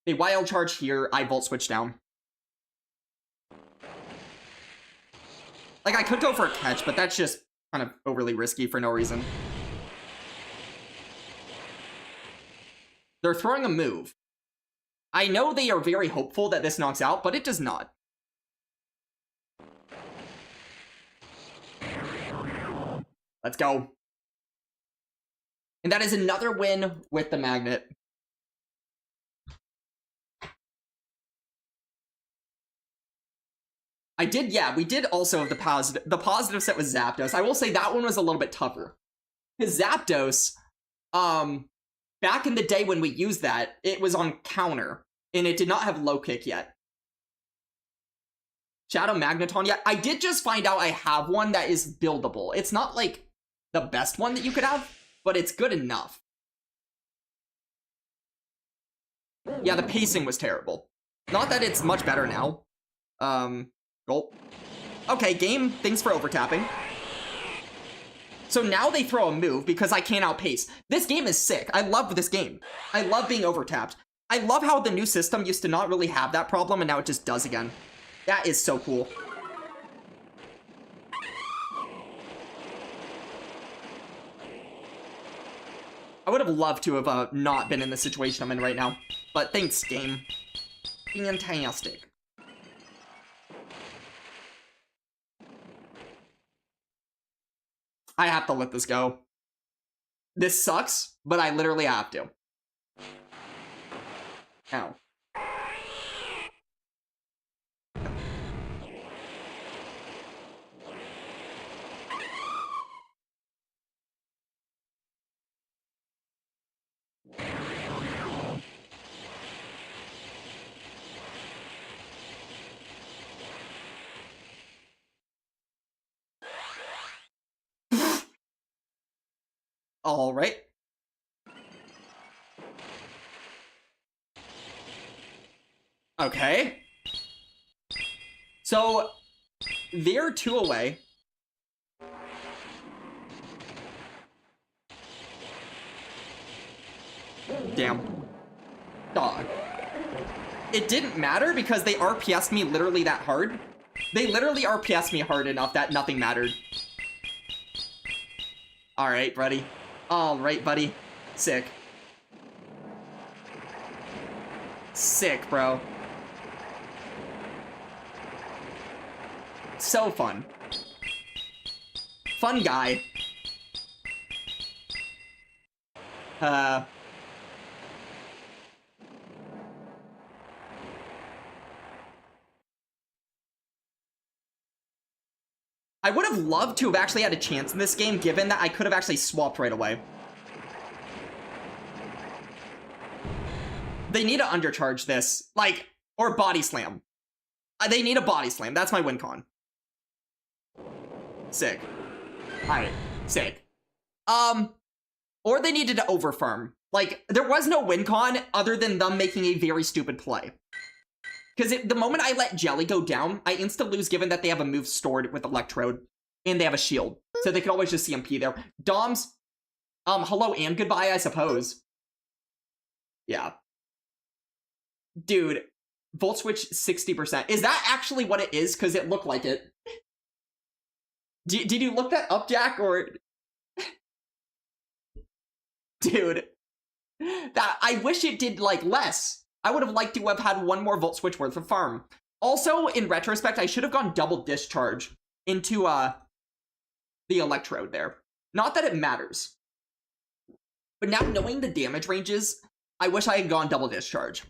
They wild charge here, I Volt Switch down. Like, I could go for a catch, but that's just kind of overly risky for no reason. They're throwing a move. I know they are very hopeful that this knocks out, but it does not. Let's go. And that is another win with the Magnet. We did also have the positive set with Zapdos. I will say that one was a little bit tougher. Because Zapdos, back in the day when we used that, it was on counter, and it did not have low kick yet. Shadow Magneton, yeah, I did just find out I have one that is buildable. It's not, like, the best one that you could have, but it's good enough. Yeah, the pacing was terrible. Not that it's much better now. Gulp. Okay, game, thanks for overtapping. So now they throw a move because I can't outpace. This game is sick. I love this game. I love being overtapped. I love how the new system used to not really have that problem, and now it just does again. That is so cool. I would have loved to have not been in the situation I'm in right now. But thanks, game. Fantastic. I have to let this go. This sucks, but I literally have to. Ow. All right. Okay. So, they're 2 away. Damn. Dog. It didn't matter because they RPS'd me literally that hard. They literally RPS'd me hard enough that nothing mattered. Alright, buddy. Alright, buddy. Sick. Sick, bro. So fun. Fun guy. I would have loved to have actually had a chance in this game, given that I could have actually swapped right away. They need to undercharge this. Like, or body slam. They need a body slam. That's my win con. Sick. Alright. Sick. Or they needed to overfarm. Like, there was no win con other than them making a very stupid play. Because the moment I let Jelly go down, I insta-lose given that they have a move stored with Electrode. And they have a shield. So they can always just CMP there. Doms, hello and goodbye, I suppose. Yeah. Dude, Volt Switch 60%. Is that actually what it is? Because it looked like it. Did you look that up, Jack, or... Dude. That, I wish it did, like, less. I would have liked to have had one more Volt Switch worth of farm. Also, in retrospect, I should have gone double discharge into, the Electrode there. Not that it matters. But now knowing the damage ranges, I wish I had gone double discharge.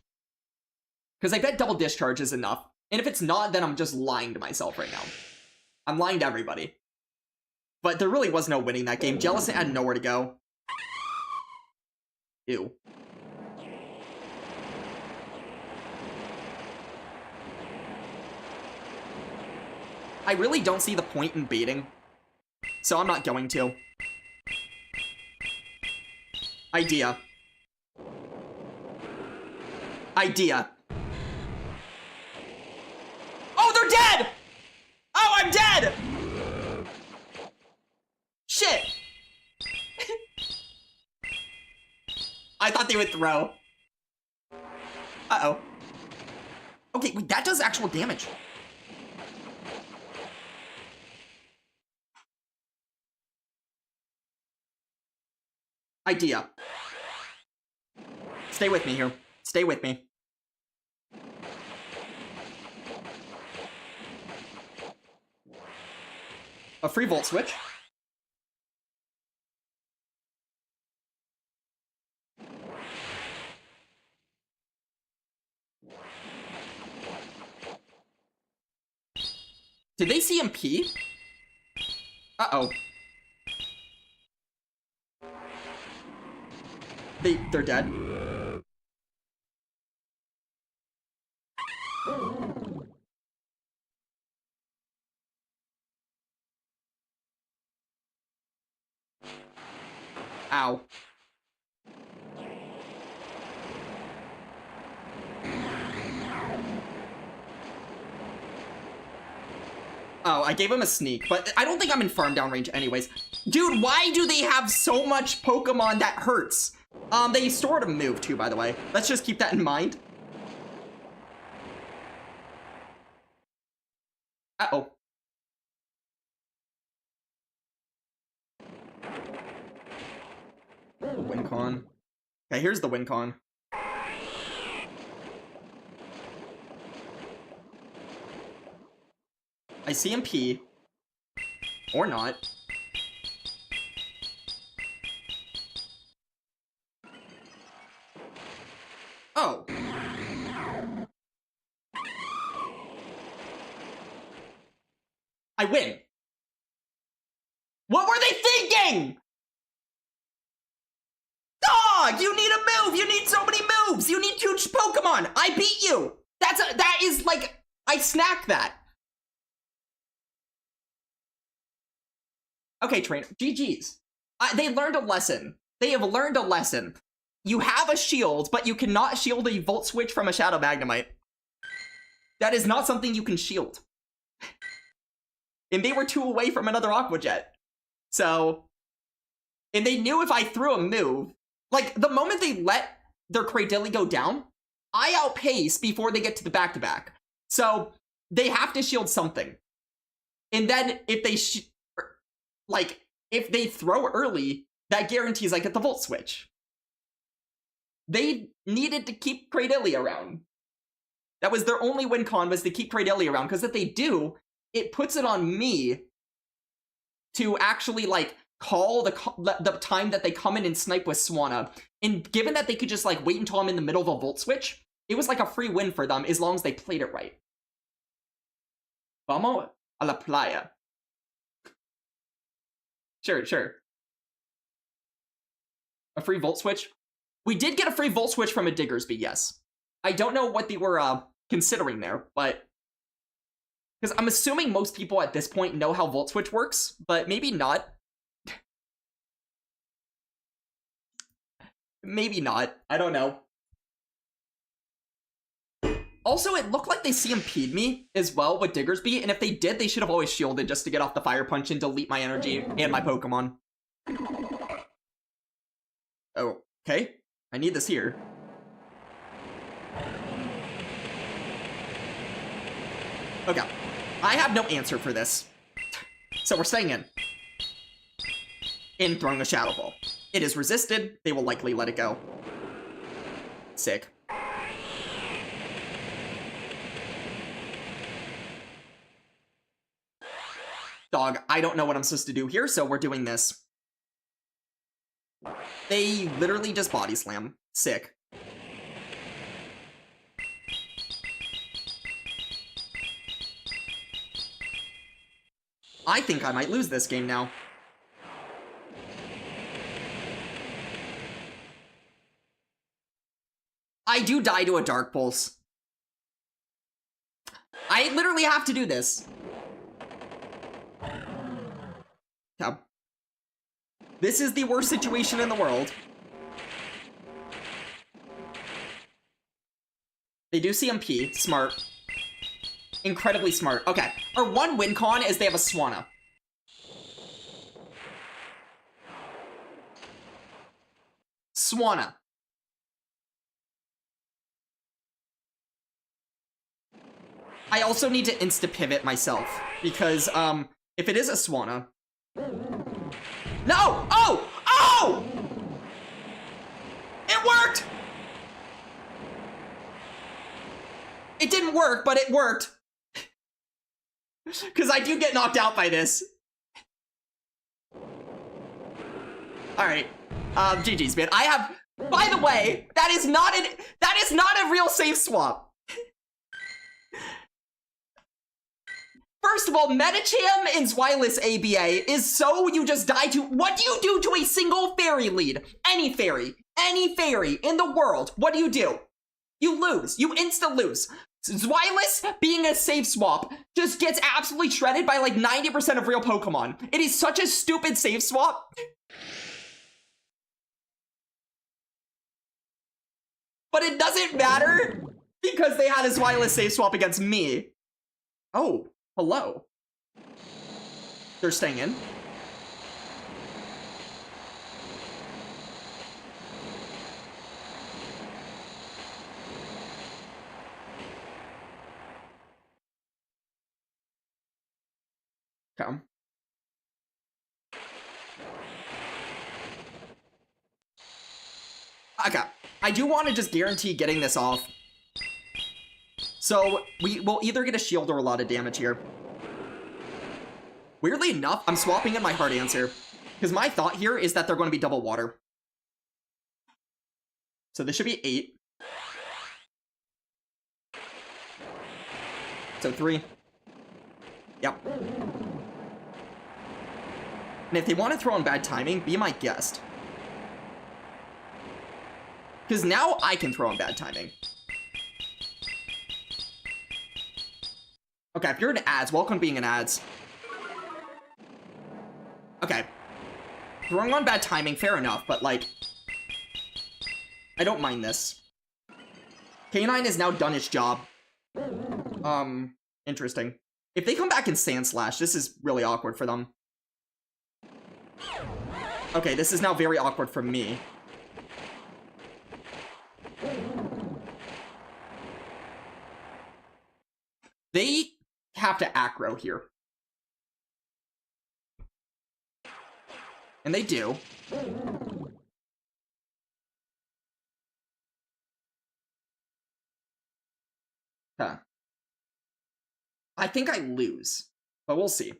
Because I bet double discharge is enough. And if it's not, then I'm just lying to myself right now. I'm lying to everybody. But there really was no winning that game. Jellicent had nowhere to go. Ew. I really don't see the point in baiting. So I'm not going to. Idea. Idea. Oh, they're dead! Oh, I'm dead! Shit! I thought they would throw. Uh-oh. Okay, wait, that does actual damage. Idea. Stay with me here. Stay with me. A free Volt Switch. Did they CMP? Uh-oh. They're dead. Ow. Oh, I gave him a sneak, but I don't think I'm in farm down range anyways. Dude, why do they have so much Pokemon that hurts? They stored a move too, by the way. Let's just keep that in mind. Uh-oh. Win con. Okay, here's the win con. I CMP. Or not. Oh. I win. What were they thinking? Dog, you need a move. You need so many moves. You need huge Pokemon. I beat you. That is like, I snack that. Okay, trainer. GG's. They learned a lesson. They have learned a lesson. You have a shield, but you cannot shield a Volt Switch from a Shadow Magnemite. That is not something you can shield. And they were 2 away from another Aqua Jet. So... And they knew if I threw a move... Like, the moment they let their Cradilly go down, I outpace before they get to the back-to-back. So, they have to shield something. And then, if they... like, if they throw early, that guarantees I get the Volt Switch. They needed to keep Cradily around. That was their only win con, was to keep Cradily around, because if they do, it puts it on me to actually, like, call the time that they come in and snipe with Swanna. And given that they could just, like, wait until I'm in the middle of a Volt Switch, it was like a free win for them as long as they played it right. Vamos a la playa. Sure. A free Volt Switch? We did get a free Volt Switch from a Diggersby, yes. I don't know what they were considering there, but... because I'm assuming most people at this point know how Volt Switch works, but maybe not. Maybe not. I don't know. Also, it looked like they CMP'd me as well with Diggersby, and if they did, they should have always shielded just to get off the Fire Punch and delete my energy and my Pokemon. Oh, okay. I need this here. Okay. I have no answer for this. So we're staying in. And throwing a Shadow Ball. It is resisted. They will likely let it go. Sick. Dog, I don't know what I'm supposed to do here, so we're doing this. They literally just Body Slam. Sick. I think I might lose this game now. I do die to a Dark Pulse. I literally have to do this. Yeah. This is the worst situation in the world. They do CMP. Smart. Incredibly smart. Okay. Our one win con is they have a Swanna. Swanna. I also need to insta-pivot myself, because, if it is a Swanna... No! Oh! Oh! It worked! It didn't work, but it worked. Because I do get knocked out by this. Alright. GG's, man. I have... By the way, that is not a real safe swap. First of all, Medicham and Zweilous ABA is so you just die to... What do you do to a single fairy lead? Any fairy in the world, what do? You lose. You insta-lose. Zweilous, being a safe swap, just gets absolutely shredded by like 90% of real Pokemon. It is such a stupid safe swap. But it doesn't matter because they had a Zweilous safe swap against me. Oh. Hello. They're staying in. Come. Okay. I do want to just guarantee getting this off. So, we will either get a shield or a lot of damage here. Weirdly enough, I'm swapping in my hard answer. Because my thought here is that they're going to be double water. So this should be 8. So 3. Yep. And if they want to throw in bad timing, be my guest. Because now I can throw in bad timing. Okay, if you're an ads, welcome to being an ads. Okay. Throwing on bad timing, fair enough, but like... I don't mind this. K9 has now done its job. Interesting. If they come back in Sand Slash, this is really awkward for them. Okay, this is now very awkward for me. They have to aggro here. And they do. Huh. I think I lose, but we'll see.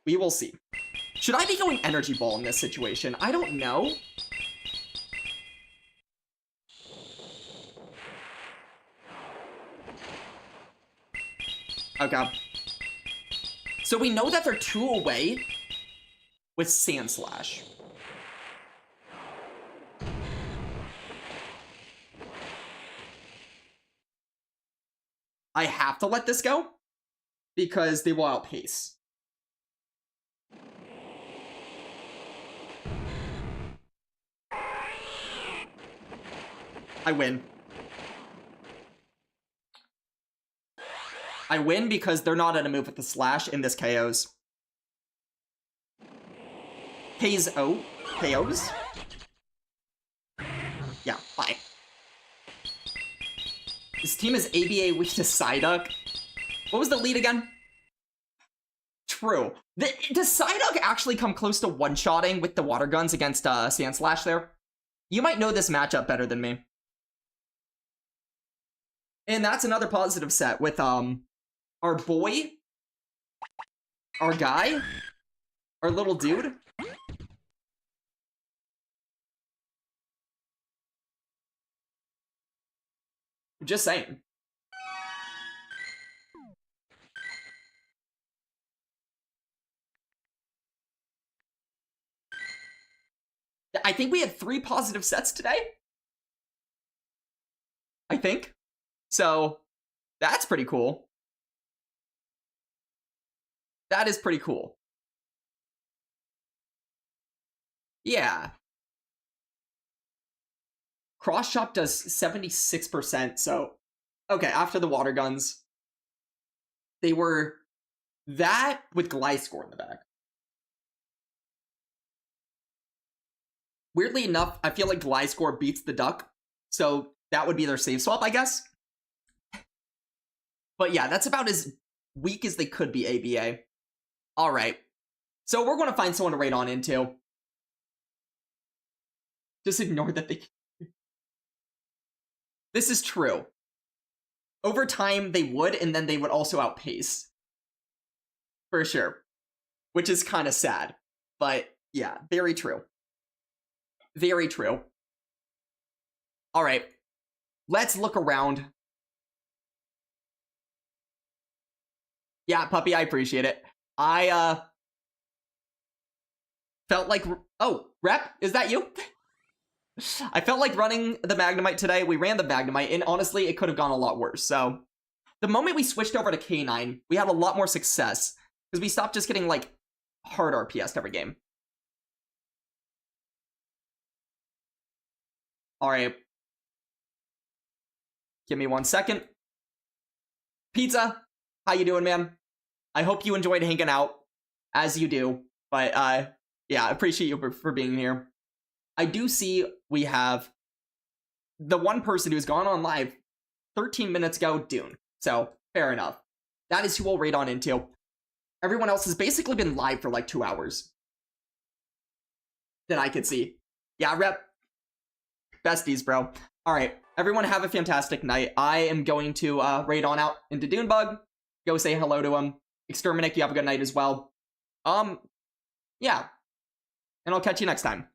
We will see. Should I be going Energy Ball in this situation? I don't know. Okay. So we know that they're 2 away with Sand Slash. I have to let this go because they will outpace. I win. I win because they're not in a move with the Slash in this KOs. KOs? Yeah, bye. This team is ABA weak to Psyduck. What was the lead again? True. Does Psyduck actually come close to one-shotting with the water guns against Sand Slash there? You might know this matchup better than me. And that's another positive set with our boy, our guy, our little dude. Just saying. I think we had 3 positive sets today. I think. So, that's pretty cool. That is pretty cool. Yeah. Cross Chop does 76%, so... Okay, after the water guns, they were that with Gliscor in the back. Weirdly enough, I feel like Gliscor beats the Duck, so that would be their save swap, I guess. But yeah, that's about as weak as they could be, ABA. Alright. So we're going to find someone to raid on into. Just ignore that they... This is true. Over time, they would, and then they would also outpace. For sure. Which is kind of sad. But, yeah, very true. Very true. Alright. Let's look around. Yeah, Puppy, I appreciate it. I, felt like... Oh, Rep, is that you? I felt like running the Magnemite today. We ran the Magnemite, and honestly, it could have gone a lot worse. So, the moment we switched over to K9, we had a lot more success, because we stopped just getting, like, hard RPS every game. Alright. Give me 1 second. Pizza, how you doing, man? I hope you enjoyed hanging out, as you do. But, yeah, I appreciate you for being here. I do see we have the one person who's gone on live 13 minutes ago, Dune. So, fair enough. That is who we'll raid on into. Everyone else has basically been live for like 2 hours. That I could see. Yeah, Rep. Besties, bro. Alright, everyone have a fantastic night. I am going to raid on out into Dunebug. Go say hello to him. Exterminate, you have a good night as well. Yeah. And I'll catch you next time.